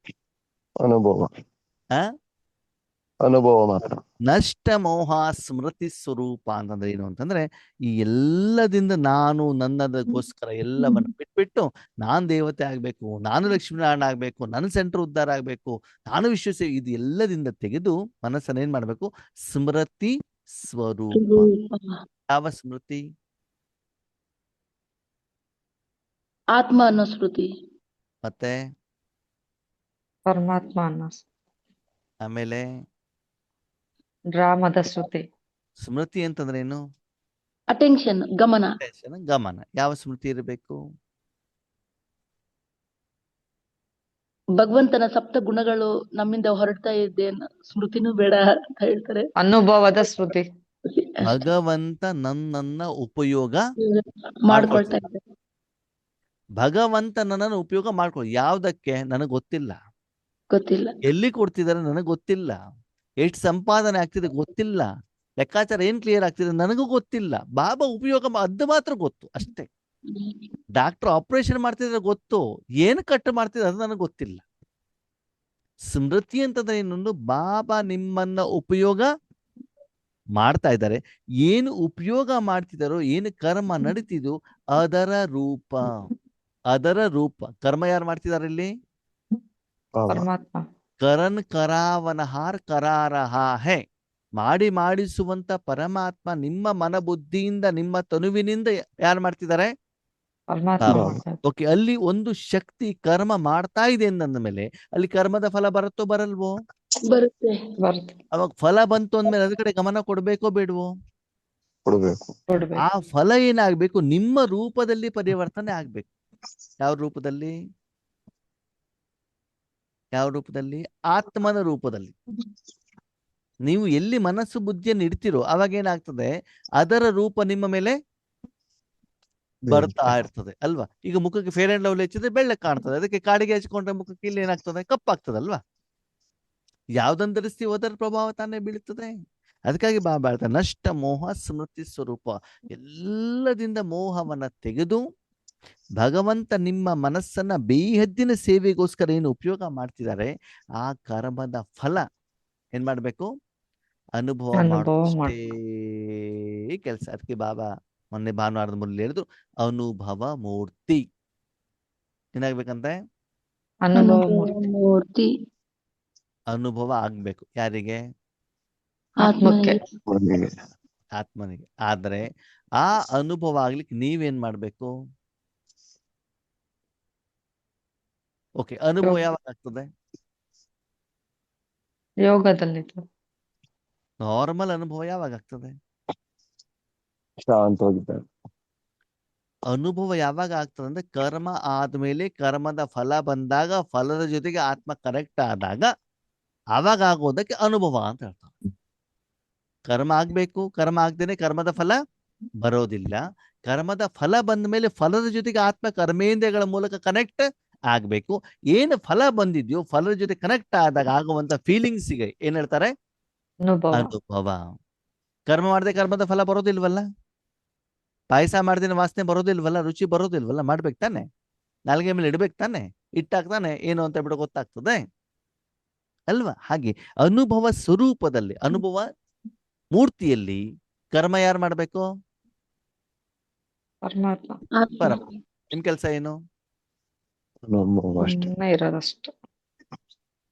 ಅನುಭವ ಆ ಅನುಭವ ಮಾತ್ರ. ನಷ್ಟ ಮೋಹ ಸ್ಮೃತಿ ಸ್ವರೂಪ ಅಂತಂದ್ರೆ ಏನು ಅಂತಂದ್ರೆ, ಈ ಎಲ್ಲದಿಂದ ನಾನು ನನ್ನದಕ್ಕೋಸ್ಕರ ಎಲ್ಲವನ್ನ ಬಿಟ್ಬಿಟ್ಟು ನಾನ್ ದೇವತೆ ಆಗ್ಬೇಕು, ನಾನು ಲಕ್ಷ್ಮೀನಾರಾಯಣ ಆಗ್ಬೇಕು, ನನ್ನ ಸೆಂಟರ್ ಉದ್ಧಾರ ಆಗ್ಬೇಕು, ನಾನು ಇದು ಎಲ್ಲದಿಂದ ತೆಗೆದು ಮನಸ್ಸನ್ನ ಏನ್ ಮಾಡ್ಬೇಕು? ಸ್ಮೃತಿ ಸ್ವರೂಪ. ಯಾವ ಸ್ಮೃತಿ? ಆತ್ಮ ಅನ್ನೋ ಸ್ಮೃತಿ. ಮತ್ತೆ ಪರಮಾತ್ಮ ಅನ್ನೋ ಆಮೇಲೆ ಡ್ರಾಮದ ಶ್ರುತಿ. ಸ್ಮೃತಿ ಅಂತಂದ್ರೆ ಏನು? ಅಟೆನ್ಷನ್, ಗಮನ. ಗಮನ. ಯಾವ ಸ್ಮೃತಿ ಇರಬೇಕು? ಭಗವಂತನ ಸಪ್ತ ಗುಣಗಳು ನಮ್ಮಿಂದ ಹೊರಡ್ತಾ ಇದೆ ಅನ್ನೋ ಸ್ಮೃತಿನೂ ಬೇಡ ಅಂತ ಹೇಳ್ತಾರೆ. ಅನುಭವದ ಶ್ರುತಿ. ಭಗವಂತ ನನ್ನನ್ನ ಉಪಯೋಗ ಮಾಡ್ಕೊಳ್ತಾ ಇದ್ದಾರೆ. ಭಗವಂತ ನನ್ನನ್ನು ಉಪಯೋಗ ಮಾಡ್ಕೊಳ್ಳಿ. ಯಾವ್ದಕ್ಕೆ? ನನಗೆ ಗೊತ್ತಿಲ್ಲ. ಗೊತ್ತಿಲ್ಲ. ಎಲ್ಲಿ ಕೊಡ್ತಿದ್ದಾರೆ ನನಗೆ ಗೊತ್ತಿಲ್ಲ. ಎಷ್ಟು ಸಂಪಾದನೆ ಆಗ್ತಿದೆ ಗೊತ್ತಿಲ್ಲ. ಲೆಕ್ಕಾಚಾರ ಏನ್ ಕ್ಲಿಯರ್ ಆಗ್ತಿದೆ ನನಗೂ ಗೊತ್ತಿಲ್ಲ. ಬಾಬಾ ಉಪಯೋಗ ಅದು ಮಾತ್ರ ಗೊತ್ತು ಅಷ್ಟೇ. ಡಾಕ್ಟರ್ ಆಪರೇಷನ್ ಮಾಡ್ತಿದ್ರೆ ಗೊತ್ತು, ಏನು ಕಟ್ ಮಾಡ್ತಿದ್ರೆ ಅದು ನನಗೆ ಗೊತ್ತಿಲ್ಲ. ಸ್ಮೃತಿ ಅಂತಂದ್ರೆ ಇನ್ನೊಂದು, ಬಾಬಾ ನಿಮ್ಮನ್ನ ಉಪಯೋಗ ಮಾಡ್ತಾ ಇದ್ದಾರೆ. ಏನು ಉಪಯೋಗ ಮಾಡ್ತಿದಾರೋ, ಏನು ಕರ್ಮ ನಡೀತಿದೋ ಅದರ ರೂಪ. ಅದರ ರೂಪ. ಕರ್ಮ ಯಾರು ಮಾಡ್ತಿದ್ದಾರೆ ಇಲ್ಲಿ? ಪರಮಾತ್ಮ. ಕರನ್ ಕರಾವನಹಾರ್ ಕರಾರಹ ಹೇ. ಮಾಡಿಸುವಂತ ಪರಮಾತ್ಮ ನಿಮ್ಮ ಮನಬುದ್ಧಿಯಿಂದ, ನಿಮ್ಮ ತನುವಿನಿಂದ ಯಾರು ಮಾಡ್ತಿದ್ದಾರೆ? ಪರಮಾತ್ಮ. ಓಕೆ, ಅಲ್ಲಿ ಒಂದು ಶಕ್ತಿ ಕರ್ಮ ಮಾಡ್ತಾ ಇದೆ ಅಂದ ಮೇಲೆ ಅಲ್ಲಿ ಕರ್ಮದ ಫಲ ಬರುತ್ತೋ ಬರಲ್ವೋ? ಬರುತ್ತೆ. ಅವಾಗ ಫಲ ಬಂತು ಅಂದ್ಮೇಲೆ ಅದ್ರ ಕಡೆ ಗಮನ ಕೊಡ್ಬೇಕೋ ಬೇಡವೋ? ಕೊಡ್ಬೇಕು. ಆ ಫಲ ಏನಾಗ್ಬೇಕು? ನಿಮ್ಮ ರೂಪದಲ್ಲಿ ಪರಿವರ್ತನೆ ಆಗ್ಬೇಕು. ಯಾವ ರೂಪದಲ್ಲಿ? ಯಾವ ರೂಪದಲ್ಲಿ? ಆತ್ಮನ ರೂಪದಲ್ಲಿ. ನೀವು ಎಲ್ಲಿ ಮನಸ್ಸು ಬುದ್ಧಿಯನ್ನು ಇಡ್ತಿರೋ ಅವಾಗ ಏನಾಗ್ತದೆ? ಅದರ ರೂಪ ನಿಮ್ಮ ಮೇಲೆ ಬರ್ತಾ ಇರ್ತದೆ ಅಲ್ವಾ? ಈಗ ಮುಖಕ್ಕೆ ಫೇರ್ ಅಂಡ್ ಲವ್ಲಿ ಹಚ್ಚಿದ್ರೆ ಬೆಳ್ಳಕ್ಕೆ ಕಾಣ್ತದೆ, ಅದಕ್ಕೆ ಕಾಡಿಗೆ ಹಚ್ಕೊಂಡ್ರೆ ಮುಖಕ್ಕೆ ಇಲ್ಲಿ ಏನಾಗ್ತದೆ? ಕಪ್ಪಾಗ್ತದಲ್ವಾ? ಯಾವ್ದನ್ನು ಧರಿಸ್ತೀವೋ ಅದರ ಪ್ರಭಾವ ತಾನೇ ಬೀಳ್ತದೆ. ಅದಕ್ಕಾಗಿ ಬಾಬಾ ಹೇಳ್ತಾರೆ, ನಷ್ಟ ಮೋಹ ಸ್ಮೃತಿ ಸ್ವರೂಪ. ಎಲ್ಲದಿಂದ ಮೋಹವನ್ನ ತೆಗೆದು ಭಗವಂತ ನಿಮ್ಮ ಮನಸ್ಸನ್ನ ಬೇಹದ್ದಿನ ಸೇವೆಗೋಸ್ಕರ ಏನು ಉಪಯೋಗ ಮಾಡ್ತಿದ್ದಾರೆ, ಆ ಕರ್ಮದ ಫಲ ಏನ್ ಮಾಡ್ಬೇಕು? ಅನುಭವ ಮಾಡೋಷ್ಟೇ ಕೆಲಸ. ಅದಕ್ಕೆ ಬಾಬಾ ಮೊನ್ನೆ ಭಾನುವಾರದ ಮುರಳಿ ಹೇಳಿದ್ರು, ಅನುಭವ ಮೂರ್ತಿ ಏನಾಗ್ಬೇಕಂತೆ? ಮೂರ್ತಿ. ಅನುಭವ ಆಗ್ಬೇಕು. ಯಾರಿಗೆ? ಆತ್ಮಕ್ಕೆ. ಆತ್ಮನಿಗೆ. ಆದ್ರೆ ಆ ಅನುಭವ ಆಗ್ಲಿಕ್ಕೆ ನೀವೇನ್ ಮಾಡ್ಬೇಕು? ಓಕೆ, ಅನುಭವ ಯಾವಾಗ ಆಗ್ತದೆ? ಯೋಗದಲ್ಲಿ. ನಾರ್ಮಲ್ ಅನುಭವ ಯಾವಾಗ ಆಗ್ತದೆ? ಶಾಂತವಾಗಿದ್ದಾರೆ. ಅನುಭವ ಯಾವಾಗ ಆಗ್ತದೆ ಅಂದ್ರೆ, ಕರ್ಮ ಆದ್ಮೇಲೆ ಕರ್ಮದ ಫಲ ಬಂದಾಗ, ಫಲದ ಜೊತೆಗೆ ಆತ್ಮ ಕನೆಕ್ಟ್ ಆದಾಗ ಅವಾಗ ಆಗೋದಕ್ಕೆ ಅನುಭವ ಅಂತ ಹೇಳ್ತಾರೆ. ಕರ್ಮ ಆಗ್ಬೇಕು, ಕರ್ಮ ಆಗ್ದೇನೆ ಕರ್ಮದ ಫಲ ಬರೋದಿಲ್ಲ. ಕರ್ಮದ ಫಲ ಬಂದ ಮೇಲೆ ಫಲದ ಜೊತೆಗೆ ಆತ್ಮ ಕರ್ಮೇಂದ್ರಿಯಗಳ ಮೂಲಕ ಕನೆಕ್ಟ್ ಆಗ್ಬೇಕು. ಏನು ಫಲ ಬಂದಿದ್ಯೋ ಫಲದ ಜೊತೆ ಕನೆಕ್ಟ್ ಆದಾಗ ಆಗುವಂತ ಫೀಲಿಂಗ್ಸ್ಗೆ ಏನ್ ಹೇಳ್ತಾರೆ? ಅನುಭವ. ಕರ್ಮ ಮಾಡದೆ ಕರ್ಮದ ಫಲ ಬರೋದಿಲ್ವಲ್ಲ? ಪಾಯಸ ಮಾಡ್ದೇನೆ ವಾಸನೆ ಬರೋದಿಲ್ವಲ್ಲ? ರುಚಿ ಬರೋದಿಲ್ವಲ್ಲ? ಮಾಡ್ಬೇಕು ತಾನೆ? ನಾಲ್ಗೆ ಮೇಲೆ ಇಡ್ಬೇಕು ತಾನೆ? ಇಟ್ಟಾಗ ತಾನೆ ಏನು ಅಂತ ಬಿಡೋ ಗೊತ್ತಾಗ್ತದೆ ಅಲ್ವಾ? ಹಾಗೆ ಅನುಭವ ಸ್ವರೂಪದಲ್ಲಿ, ಅನುಭವ ಮೂರ್ತಿಯಲ್ಲಿ ಕರ್ಮ ಯಾರು ಮಾಡ್ಬೇಕು? ಪರಮಾತ್ಮ. ನಿಮ್ ಕೆಲಸ ಏನು? ಇರೋದಷ್ಟು.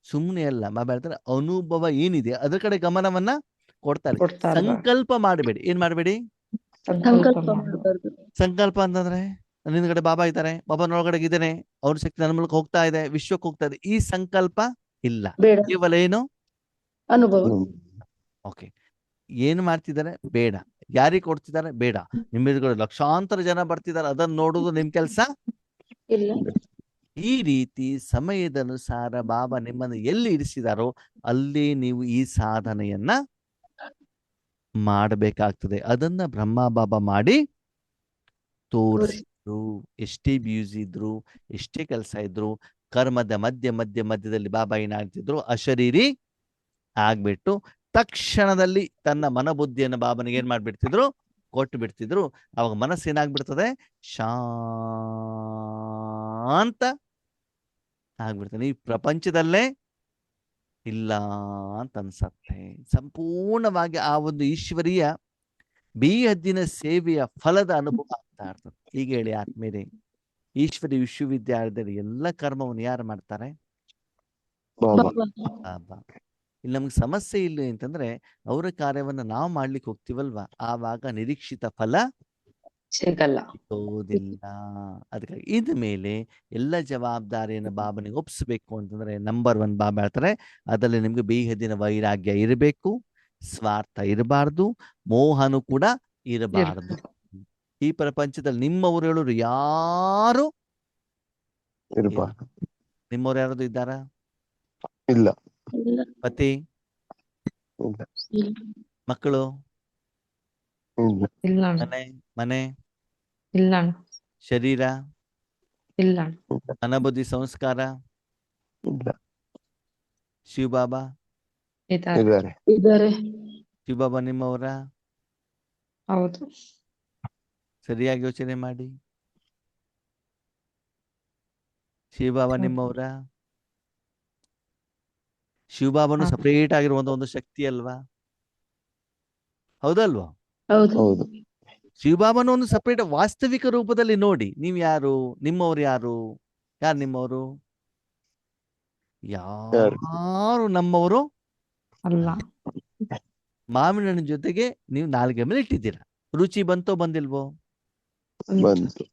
ಸುಮ್ಮನೆ ಅಲ್ಲ. ಬಾಬಾ ಹೇಳ್ತಾರೆ, ಅನುಭವ ಏನಿದೆ ಅದ್ರ ಕಡೆ ಗಮನವನ್ನ ಕೊಡ್ತಾರೆ. ಸಂಕಲ್ಪ ಮಾಡಬೇಡಿ. ಏನ್ ಮಾಡಬೇಡಿ? ಸಂಕಲ್ಪ ಅಂತಂದ್ರೆ, ನಿನ್ಗಡೆ ಬಾಬಾ ಇದ್ದಾರೆ, ಬಾಬಾನೊಳಗಡೆ ಇದ್ದೇನೆ, ಅವ್ರ ಶಕ್ತಿ ನನ್ನ ಮೂಲಕ ಹೋಗ್ತಾ ಇದೆ, ವಿಶ್ವಕ್ಕೆ ಹೋಗ್ತಾ ಇದೆ, ಈ ಸಂಕಲ್ಪ ಇಲ್ಲ. ಕೇವಲ ಏನು? ಅನುಭವ. ಓಕೆ, ಏನು ಮಾಡ್ತಿದ್ದಾರೆ? ಬೇಡ. ಯಾರಿಗೆ ಕೊಡ್ತಿದ್ದಾರೆ? ಬೇಡ. ನಿಮ್ಮ ಲಕ್ಷಾಂತರ ಜನ ಬರ್ತಿದ್ದಾರೆ, ಅದನ್ನ ನೋಡುದು ನಿಮ್ ಕೆಲಸ ಇಲ್ಲ. ಈ ರೀತಿ ಸಮಯದನುಸಾರ ಬಾಬಾ ನಿಮ್ಮನ್ನು ಎಲ್ಲಿ ಇರಿಸಿದಾರೋ ಅಲ್ಲಿ ನೀವು ಈ ಸಾಧನೆಯನ್ನ ಮಾಡಬೇಕಾಗ್ತದೆ. ಅದನ್ನ ಬ್ರಹ್ಮ ಬಾಬಾ ಮಾಡಿ ತೋರಿಸಿ. ಇದ್ರು, ಎಷ್ಟೇ ಬ್ಯೂಸಿ ಇದ್ರು, ಎಷ್ಟೇ ಕೆಲಸ ಇದ್ರು, ಕರ್ಮದ ಮಧ್ಯದಲ್ಲಿ ಬಾಬಾ ಏನಾಗ್ತಿದ್ರು, ಅಶರೀರಿ ಆಗ್ಬಿಟ್ಟು ತಕ್ಷಣದಲ್ಲಿ ತನ್ನ ಮನಬುದ್ಧಿಯನ್ನು ಬಾಬನಿಗೆ ಏನ್ ಮಾಡ್ಬಿಡ್ತಿದ್ರು, ಕೊಟ್ಟು ಬಿಡ್ತಿದ್ರು. ಅವಾಗ ಮನಸ್ಸು ಏನಾಗ್ಬಿಡ್ತದೆ, ಶಾಂತ ಆಗ್ಬಿಡ್ತದೆ. ಈ ಪ್ರಪಂಚದಲ್ಲೇ ಇಲ್ಲ ಅಂತ ಅನ್ಸತ್ತೆ. ಸಂಪೂರ್ಣವಾಗಿ ಆ ಒಂದು ಈಶ್ವರೀಯ ಬೇಹದ್ದಿನ ಸೇವೆಯ ಫಲದ ಅನುಭವ ಆಗ್ತಾ ಇರ್ತದೆ. ಈಗ ಹೇಳಿ ಆತ್ಮೀಯರೇ, ಈಶ್ವರಿ ವಿಶ್ವವಿದ್ಯಾಲಯದಲ್ಲಿ ಎಲ್ಲ ಕರ್ಮವನ್ನು ಯಾರು ಮಾಡ್ತಾರೆ? ಬಾಬಾ. ಬಾಬಾ. ಇಲ್ಲಿ ನಮ್ಗೆ ಸಮಸ್ಯೆ ಇಲ್ಲ ಅಂತಂದ್ರೆ ಅವರ ಕಾರ್ಯವನ್ನ ನಾವು ಮಾಡ್ಲಿಕ್ಕೆ ಹೋಗ್ತೀವಲ್ವಾ, ಆವಾಗ ನಿರೀಕ್ಷಿತ ಫಲ ಸಿಗಲ್ಲ. ಸಿಗೋದಿಲ್ಲ. ಅದಕ್ಕಾಗಿ ಇದ ಮೇಲೆ ಎಲ್ಲ ಜವಾಬ್ದಾರಿಯನ್ನು ಬಾಬನಿಗೆ ಒಪ್ಪಿಸ್ಬೇಕು ಅಂತಂದ್ರೆ ನಂಬರ್ 1 ಬಾಬಾ ಹೇಳ್ತಾರೆ, ಅದರಲ್ಲಿ ನಿಮ್ಗೆ ಬೇಹದ್ದಿನ ವೈರಾಗ್ಯ ಇರಬೇಕು, ಸ್ವಾರ್ಥ ಇರಬಾರ್ದು, ಮೋಹನು ಕೂಡ ಇರಬಾರ್ದು. ಈ ಪ್ರಪಂಚದಲ್ಲಿ ನಿಮ್ಮವರು ಹೇಳೋರು ಯಾರು ಇರ್ಬಾರ್ದು. ನಿಮ್ಮವ್ರು ಯಾರಾದ್ರು ಇದ್ದಾರ? ಇಲ್ಲ. ಇಲ್ಲ. ಪತಿ, ಇಲ್ಲ. ಇಲ್ಲ. ಮಕ್ಕಳು, ಇಲ್ಲ. ಇಲ್ಲ ಅಣ್ಣ. ಮನೆ, ಇಲ್ಲ ಅಣ್ಣ. ಶರೀರ, ಇಲ್ಲ ಅಣ್ಣ. ಮನಬುದ್ಧಿ, ಸಂಸ್ಕಾರ, ಇಲ್ಲ. ಶಿವಬಾಬಾ. ಇದ್ದಾರೆ. ಇದ್ದಾರೆ. ಶಿವಬಾಬಾ ನಿಮ್ಮವರ? ಹೌದು. ಸರಿಯಾಗಿ ಯೋಚನೆ ಮಾಡಿ. ಶಿವಬಾಬಾ ಹೌದು. ನಿಮ್ಮವರ? ಶಿವಬಾಬನು ಹಾ. ಸಪರೇಟ್ ಆಗಿರುವಂತ ಒಂದು ಶಕ್ತಿ ಅಲ್ವಾ, ಹೌದಲ್ವಾ? ಹೌದು. ಹೌದು. ಶಿವಬಾಬನ ಒಂದು ಸಪರೇಟ್ ವಾಸ್ತವಿಕ ರೂಪದಲ್ಲಿ ನೋಡಿ. ನೀವ್ ಯಾರು? ನಿಮ್ಮವ್ರು ಯಾರು? ಯಾರು ನಿಮ್ಮವರು? ಯಾರು ನಮ್ಮವರು ಅಲ್ಲ. ಮಾವಿನ ಹಣ್ಣಿನ ಜೊತೆಗೆ ನೀವು ನಾಲ್ಗೆ ಮೇಲೆ ಇಟ್ಟಿದ್ದೀರಾ. ರುಚಿ ಬಂತೋ ಬಂದಿಲ್ವೋ? ಬಂತು.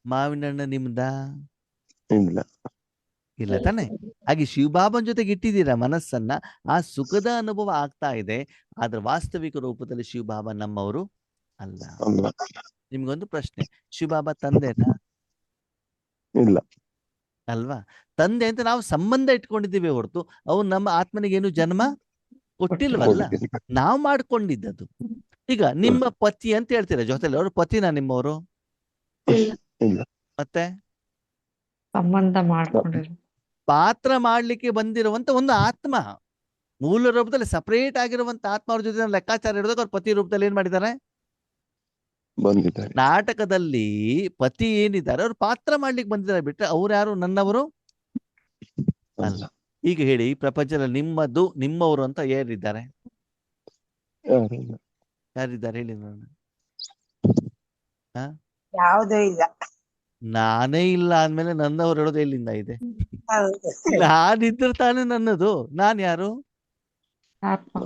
ಮಾವಿನ ಹಣ್ಣು ನಿಮ್ದ? ಇಲ್ಲ. ಇಲ್ಲ ತಾನೆ. ಹಾಗೆ ಶಿವಬಾಬನ್ ಜೊತೆಗೆ ಇಟ್ಟಿದ್ದೀರಾ ಮನಸ್ಸನ್ನ, ಆ ಸುಖದ ಅನುಭವ ಆಗ್ತಾ ಇದೆ. ಆದ್ರೆ ವಾಸ್ತವಿಕ ರೂಪದಲ್ಲಿ ಶಿವಬಾಬಾ ನಮ್ಮವರು ಅಲ್ಲ. ಅಲ್ಲ. ನಿಮ್ಗೊಂದು ಪ್ರಶ್ನೆ, ಶಿವಬಾಬಾ ತಂದೆನಾ? ಇಲ್ಲ. ಅಲ್ವಾ? ತಂದೆ ಅಂತ ನಾವು ಸಂಬಂಧ ಇಟ್ಕೊಂಡಿದ್ದೀವಿ ಹೊರತು ಅವ್ರು ನಮ್ಮ ಆತ್ಮನಿಗೇನು ಜನ್ಮ ಕೊಟ್ಟಿಲ್ವಲ್ಲ, ನಾವು ಮಾಡ್ಕೊಂಡಿದ್ದದು. ಈಗ ನಿಮ್ಮ ಪತಿ ಅಂತ ಹೇಳ್ತೀರಾ, ಜೊತೆಲಿ ಅವ್ರ ಪತಿನಾ ನಿಮ್ಮವರು? ಇಲ್ಲ. ಮತ್ತೆ ಸಂಬಂಧ ಮಾಡ್ಕೊಂಡಿರೋ ಪಾತ್ರ ಮಾಡ್ಲಿಕ್ಕೆ ಬಂದಿರುವಂತ ಒಂದು ಆತ್ಮ, ಮೂಲ ರೂಪದಲ್ಲಿ ಸಪರೇಟ್ ಆಗಿರುವಂತ ಆತ್ಮ. ಅವ್ರ ಜೊತೆ ಲೆಕ್ಕಾಚಾರ ಹಿಡಿದಾಗ ಅವ್ರ ಪತಿ ರೂಪದಲ್ಲಿ ಏನ್ ಮಾಡಿದ್ದಾರೆ? ಬಂದಿದ್ದಾರೆ. ನಾಟಕದಲ್ಲಿ ಪತಿ ಏನಿದ್ದಾರೆ ಅವ್ರು ಪಾತ್ರ ಮಾಡ್ಲಿಕ್ಕೆ ಬಂದಿದ್ದಾರೆ, ಬಿಟ್ರೆ ಅವ್ರು ಯಾರು ನನ್ನವರು ಅಲ್ಲ. ಈಗ ಹೇಳಿ, ಈ ಪ್ರಪಂಚದಲ್ಲಿ ನಿಮ್ಮದು ನಿಮ್ಮವರು ಅಂತ ಯಾರಿದ್ದಾರೆ? ಯಾರಿಲ್ಲ. ಯಾರಿದ್ದಾರೆ ಹೇಳಿ ನೋಡೋಣ. ಯಾವುದೂ ಇಲ್ಲ. ನಾನೇ ಇಲ್ಲ ಅಂದ್ಮೇಲೆ ನನ್ನವ್ರು ಹೇಳೋದು ಎಲ್ಲಿಂದ ಇದೆ? ಹೌದು. ನಾನಿದ್ರೆ ತಾನೇ ನನ್ನದು. ನಾನ್ ಯಾರು? ಆತ್ಮ.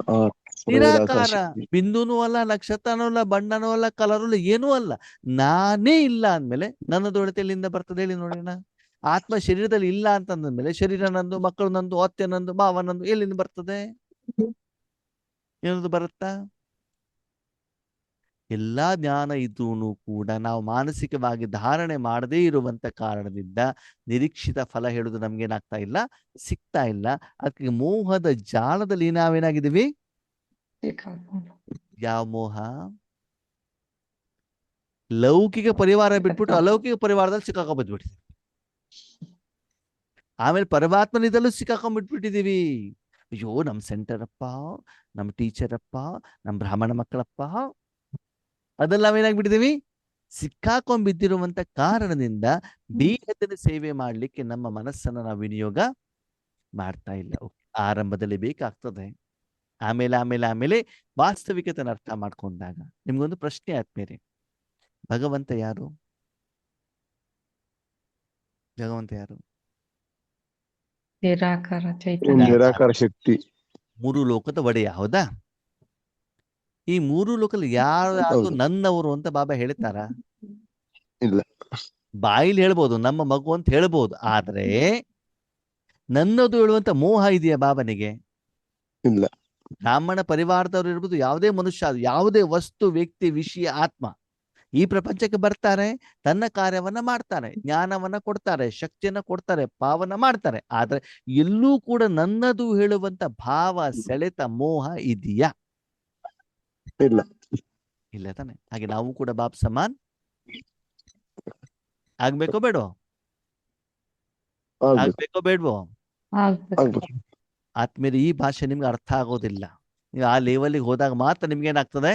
ನಿರಾಕಾರ, ಬಿಂದುನೂ ಅಲ್ಲ, ನಕ್ಷತ್ರನೂ ಅಲ್ಲ, ಬಣ್ಣನೂ ಅಲ್ಲ, ಕಲರೂ ಅಲ್ಲ, ಏನೂ ಅಲ್ಲ. ನಾನೇ ಇಲ್ಲ ಅಂದ್ಮೇಲೆ ನನ್ನದು ಒಳತೆ ಎಲ್ಲಿಂದ ಬರ್ತದೆ ಹೇಳಿ ನೋಡೋಣ. ಆತ್ಮ ಶರೀರದಲ್ಲಿ ಇಲ್ಲ ಅಂತಂದ್ಮೇಲೆ ಶರೀರ ನಂದು, ಮಕ್ಕಳು ನಂದು, ಅತ್ತೆ ನಂದು, ಮಾವ ನಂದು ಎಲ್ಲಿಂದ ಬರ್ತದೆ? ಏನದು ಬರುತ್ತಾ? ಎಲ್ಲಾ ಜ್ಞಾನ ಇದ್ದೂ ಕೂಡ ನಾವು ಮಾನಸಿಕವಾಗಿ ಧಾರಣೆ ಮಾಡದೇ ಇರುವಂತ ಕಾರಣದಿಂದ ನಿರೀಕ್ಷಿತ ಫಲ ಹೇಳುದು ನಮ್ಗೇನಾಗ್ತಾ ಇಲ್ಲ, ಸಿಗ್ತಾ ಇಲ್ಲ. ಅದಕ್ಕೆ ಮೋಹದ ಜಾಲದಲ್ಲಿ ನಾವೇನಾಗಿದ್ದೀವಿ? ಯಾವ ಮೋಹ? ಲೌಕಿಕ ಪರಿವಾರ ಬಿಟ್ಬಿಟ್ಟು ಅಲೌಕಿಕ ಪರಿವಾರದಲ್ಲಿ ಸಿಕ್ಕಾಕೊಂಡ್ಬಿಟ್ಬಿಟ್ಟಿದ್ದೀವಿ. ಆಮೇಲೆ ಪರಮಾತ್ಮನಿದಲ್ಲೂ ಸಿಕ್ಕಾಕೊಂಡ್ಬಿಟ್ಬಿಟ್ಟಿದೀವಿ. ಅಯ್ಯೋ, ನಮ್ ಸೆಂಟರ್ ಅಪ್ಪ, ನಮ್ ಟೀಚರ್ ಅಪ್ಪ, ನಮ್ ಬ್ರಾಹ್ಮಣ ಮಕ್ಕಳಪ್ಪ, ಅದೆಲ್ಲ ನಾವೇನಾಗ್ಬಿಟ್ಟಿದೀವಿ, ಸಿಕ್ಕಾಕೊಂಡ್ಬಿದ್ದಿರುವಂತ ಕಾರಣದಿಂದ ಬೇಹದ್ದಿನ ಸೇವೆ ಮಾಡ್ಲಿಕ್ಕೆ ನಮ್ಮ ಮನಸ್ಸನ್ನ ನಾವು ವಿನಿಯೋಗ ಮಾಡ್ತಾ ಇಲ್ಲ. ಆರಂಭದಲ್ಲಿ ಬೇಕಾಗ್ತದೆ, ಆಮೇಲೆ ವಾಸ್ತವಿಕತೆನ ಅರ್ಥ ಮಾಡ್ಕೊಂಡಾಗ. ನಿಮ್ಗೊಂದು ಪ್ರಶ್ನೆ ಆದ್ಮೇಲೆ, ಭಗವಂತ ಯಾರು? ಭಗವಂತ ಯಾರು? ನಿರಾಕಾರ ಚೈತನ್ಯ. ನಿರಾಕಾರ ಶಕ್ತಿ. ಮೂರು ಲೋಕದ ಒಡೆಯ, ಹೌದಾ? ಈ ಮೂರು ಲೋಕದಲ್ಲಿ ಯಾರು ನನ್ನವರು ಅಂತ ಬಾಬಾ ಹೇಳ್ತಾರ? ಇಲ್ಲ. ಬಾಯಿಲಿ ಹೇಳ್ಬೋದು, ನಮ್ಮ ಮಗು ಅಂತ ಹೇಳ್ಬೋದು. ಆದ್ರೆ ನನ್ನದು ಹೇಳುವಂತ ಮೋಹ ಇದೆಯಾ ಬಾಬನಿಗೆ? ಇಲ್ಲ. ಬ್ರಾಹ್ಮಣ ಪರಿವಾರದವ್ರು ಇರ್ಬೋದು, ಯಾವುದೇ ಮನುಷ್ಯ, ಯಾವುದೇ ವಸ್ತು, ವ್ಯಕ್ತಿ, ವಿಷಯ, ಆತ್ಮ ಈ ಪ್ರಪಂಚಕ್ಕೆ ಬರ್ತಾರೆ, ತನ್ನ ಕಾರ್ಯವನ್ನ ಮಾಡ್ತಾರೆ, ಜ್ಞಾನವನ್ನ ಕೊಡ್ತಾರೆ, ಶಕ್ತಿಯನ್ನ ಕೊಡ್ತಾರೆ, ಪಾವನ ಮಾಡ್ತಾರೆ. ಆದ್ರೆ ಎಲ್ಲೂ ಕೂಡ ನನ್ನದು ಹೇಳುವಂತ ಭಾವ, ಸೆಳೆತ, ಮೋಹ ಇದೆಯಾ? ಇಲ್ಲ. ಇಲ್ಲ ತಾನೆ. ಹಾಗೆ ನಾವು ಕೂಡ ಬಾಬ್ ಸಮಾನ್ ಆಗ್ಬೇಕೋ ಬೇಡೋ? ಆಗ್ಬೇಕು ಆಗ್ಬೇಕೋ ಬೇಡವೋ? ಆಗ್ಬೇಕು. ಆಗ್ಬೇಕು ಆದ್ಮೇಲೆ ಈ ಭಾಷೆ ನಿಮ್ಗೆ ಅರ್ಥ ಆಗೋದಿಲ್ಲ. ನೀವು ಆ ಲೆವೆಲ್ಗೆ ಹೋದಾಗ ಮಾತ್ರ ನಿಮ್ಗೆ ಏನಾಗ್ತದೆ?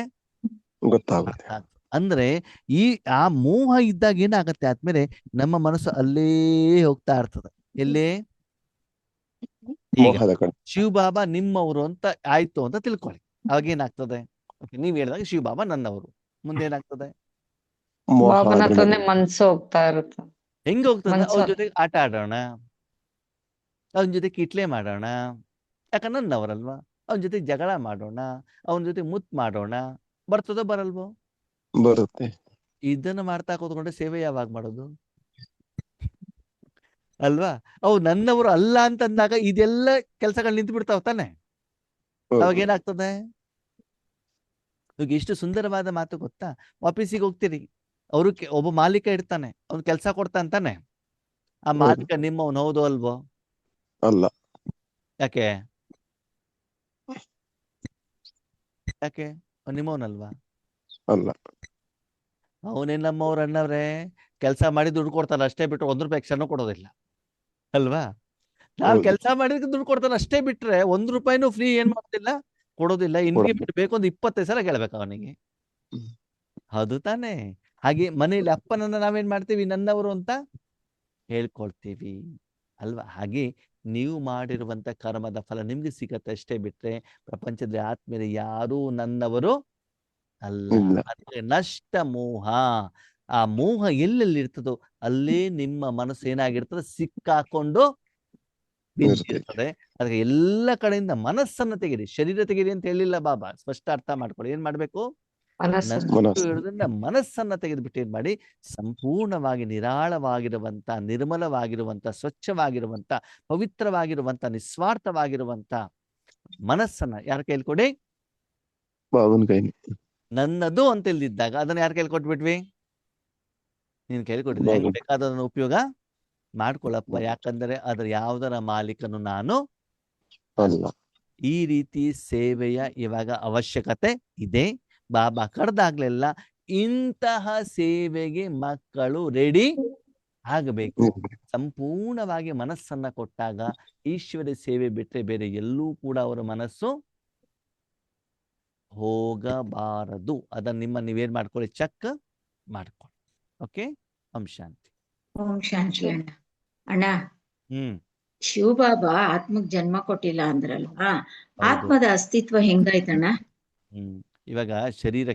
ಗೊತ್ತಾಗುತ್ತೆ. ಅರ್ಥ ಆಗ್ತದೆ. ಅಂದ್ರೆ ಈ ಆ ಮೋಹ ಇದ್ದಾಗ ಏನಾಗತ್ತೆ ಆದ್ಮೇಲೆ ನಮ್ಮ ಮನಸ್ಸು ಅಲ್ಲೇ ಹೋಗ್ತಾ ಇರ್ತದೆ. ಎಲ್ಲೇ? ಈಗ ಮೋಹದ ಕಡೆ. ಶಿವಬಾಬಾ ನಿಮ್ಮವರು ಅಂತ ಆಯ್ತು ಅಂತ ತಿಳ್ಕೊಳ್ಳಿ. ಅವಾಗ ಏನಾಗ್ತದೆ? ಓಕೆ, ನೀವ್ ಹೇಳಿದಾಗ ಶಿವಬಾಬಾ ನನ್ನವರು. ಮುಂದೆ ಏನಾಗ್ತದೆ? ಮೋಹ ಬಾಬನ ಅದ್ರ ಹತ್ರನೇ ಮೇಲೆ ಮನ್ಸು ಹೋಗ್ತಾ ಇರುತ್ತೆ. ಹೆಂಗ್ ಹೋಗ್ತದೆ? ಮನ್ಸು ಅವ್ರ ಜೊತೆಗೆ ಆಟ ಆಡೋಣ, ಅವನ ಜೊತೆ ಕಿಟ್ಲೆ ಮಾಡೋಣ, ಯಾಕಂದ್ರೆ ನನ್ನವರಲ್ವಾ. ಅವನ ಜೊತೆ ಜಗಳ ಮಾಡೋಣ, ಅವನ ಜೊತೆ ಮುತ್ ಮಾಡೋಣ. ಬರ್ತದೋ ಬರಲ್ವೋ? ಬರುತ್ತೆ. ಇದನ್ನ ಮಾಡ್ತಾ ಕೂತ್ಕೊಂಡ್ರೆ ಸೇವೆ ಯಾವಾಗ ಮಾಡೋದು? ಅಲ್ವಾ? ಅವು ನನ್ನವರು ಅಲ್ಲ ಅಂತಂದಾಗ ಇದೆಲ್ಲ ಕೆಲಸಗಳು ನಿಂತು ಬಿಡ್ತಾವ ತಾನೆ. ಅವಾಗ ಏನಾಗ್ತದೆ? ಇವಾಗ ಎಷ್ಟು ಸುಂದರವಾದ ಮಾತು ಗೊತ್ತಾ? ಆಫೀಸಿಗೆ ಹೋಗ್ತೀರಿ, ಅವರು ಒಬ್ಬ ಮಾಲೀಕ ಇರ್ತಾನೆ, ಅವ್ನು ಕೆಲಸ ಕೊಡ್ತಾ ಅಂತಾನೆ. ಆ ಮಾಲೀಕ ನಿಮ್ಮವನು ಹೌದು ಅಲ್ವೋ? ಅಲ್ಲ. ಯಾಕೆ? ಯಾಕೆ? ನಿಮ್ಮವನಲ್ವಾ? ಅಲ್ಲ. ಅವನೇ ನಮ್ಮವ್ರು ಅಣ್ಣವ್ರೆ. ಕೆಲಸ ಮಾಡಿ ದುಡ್ಡು ಕೊಡ್ತಾನೆ ಅಷ್ಟೇ ಬಿಟ್ರೆ 1 ರೂಪಾಯಿ ಎಕ್ಸ್ಟ್ರಾನು ಕೊಡೋದಿಲ್ಲ ಅಲ್ವಾ? ನಾವು ಹೌದು. ಕೆಲಸ ಮಾಡಿದ್ರೆ ದುಡ್ಡು ಕೊಡ್ತಾನೆ ಅಷ್ಟೇ ಬಿಟ್ರೆ 1 ರೂಪಾಯಿನೂ ಫ್ರೀ ಏನ್ ಮಾಡೋದಿಲ್ಲ, ಕೊಡೋದಿಲ್ಲ. ಇನ್ಕ್ರಿಮೆಂಟ್ ಬೇಕು ಒಂದು 25 ಸಲ ಕೇಳ್ಬೇಕು ಅವನಿಗೆ. ಹೌದು ತಾನೇ? ಹಾಗೆ ಮನೆಯಲ್ಲಿ ಅಪ್ಪನನ್ನ ನಾವೇನ್ ಮಾಡ್ತೀವಿ? ನನ್ನವರು ಅಂತ ಹೇಳ್ಕೊಳ್ತೀವಿ ಅಲ್ವಾ? ಹಾಗೆ ನೀವು ಮಾಡಿರುವಂತ ಕರ್ಮದ ಫಲ ನಿಮ್ಗೆ ಸಿಗತ್ತೆ ಅಷ್ಟೇ ಬಿಟ್ರೆ ಪ್ರಪಂಚದ ಆದ್ಮೇಲೆ ಯಾರೂ ನನ್ನವರು ಅಲ್ಲ. ಇಲ್ಲ. ಅಂದ್ರೆ ನಷ್ಟ ಮೋಹ. ಆ ಮೋಹ ಎಲ್ಲೆಲ್ಲಿ ಇರ್ತದೋ ಅಲ್ಲೇ ನಿಮ್ಮ ಮನಸ್ಸು ಏನಾಗಿರ್ತದೆ? ಸಿಕ್ಕಾಕೊಂಡು ಬಿದ್ದಿರ್ತದೆ. ಅದಕ್ಕೆ ಎಲ್ಲ ಕಡೆಯಿಂದ ಮನಸ್ಸನ್ನ ತೆಗೀರಿ. ಶರೀರ ತೆಗೀರಿ ಅಂತ ಹೇಳಿಲ್ಲ ಬಾಬಾ, ಸ್ಪಷ್ಟ ಅರ್ಥ ಮಾಡ್ಕೊಳ್ಳಿ. ಏನ್ ಮಾಡ್ಬೇಕು? ಮನಸ್ಸು ಮನಸ್ಸು. ಹೇಳೋದ್ರಿಂದ ಮನಸ್ಸನ್ನ ತೆಗೆದುಬಿಟ್ಟು ಏನ್ ಮಾಡಿ? ಸಂಪೂರ್ಣವಾಗಿ ನಿರಾಳವಾಗಿರುವಂತ, ನಿರ್ಮಲವಾಗಿರುವಂತ, ಸ್ವಚ್ಛವಾಗಿರುವಂತ, ಪವಿತ್ರವಾಗಿರುವಂತ, ನಿಸ್ವಾರ್ಥವಾಗಿರುವಂತ ಮನಸ್ಸನ್ನ ಯಾರ ಕೈಲಿ ಕೊಡಿ? ಬಾಬನ ಕೈ. ನನ್ನದು ಅಂತ ಇಲ್ದಿದ್ದಾಗ ಅದನ್ನ ಯಾರ ಕೈಲಿ ಕೊಟ್ಬಿಟ್ವಿ? ನೀನ್ ಕೈಲಿ ಕೊಟ್ಟಿದ್ದೆ. ಹೆಂಗ್ ಬಾಬನ್. ಬೇಕಾದನ್ನ ಉಪಯೋಗ ಮಾಡ್ಕೊಳಪ್ಪ, ಯಾಕಂದ್ರೆ ಅದ್ರ ಯಾವ್ದರ ಮಾಲೀಕನು ನಾನು ಅಲ್ಲ. ಈ ರೀತಿ ಸೇವೆಯ ಇವಾಗ ಅವಶ್ಯಕತೆ ಇದೆ. ಬಾಬಾ ಕರೆದಾಗ್ಲೆಲ್ಲ ಇಂತಹ ಸೇವೆಗೆ ಮಕ್ಕಳು ರೆಡಿ ಆಗಬೇಕು. ಸಂಪೂರ್ಣವಾಗಿ ಮನಸ್ಸನ್ನ ಕೊಟ್ಟಾಗ ಈಶ್ವರ ಸೇವೆ ಬಿಟ್ಟರೆ ಬೇರೆ ಎಲ್ಲೂ ಕೂಡ ಅವರ ಮನಸ್ಸು ಹೋಗಬಾರದು. ಅದನ್ನ ನೀವೇನ್ ಮಾಡ್ಕೊಳ್ಳಿ? ಚೆಕ್ ಮಾಡ್ಕೊಳ್ಳಿ. ಓಕೆ, ಓಂ ಶಾಂತಿ. ಓಂ ಶಾಂತಿ ಅಣ್ಣ. ಅಣ್ಣ, ಹ್ಮ್ ಶಿವಬಾಬಾ ಆತ್ಮಕ್ ಜನ್ಮ ಕೊಟ್ಟಿಲ್ಲ ಅಂದ್ರಲ್ವಾ? ಹೌದು. ಆತ್ಮದ ಅಸ್ತಿತ್ವ ಹೆಂಗಾಯ್ತಣ್ಣ? ಇವಾಗ ಶರೀರ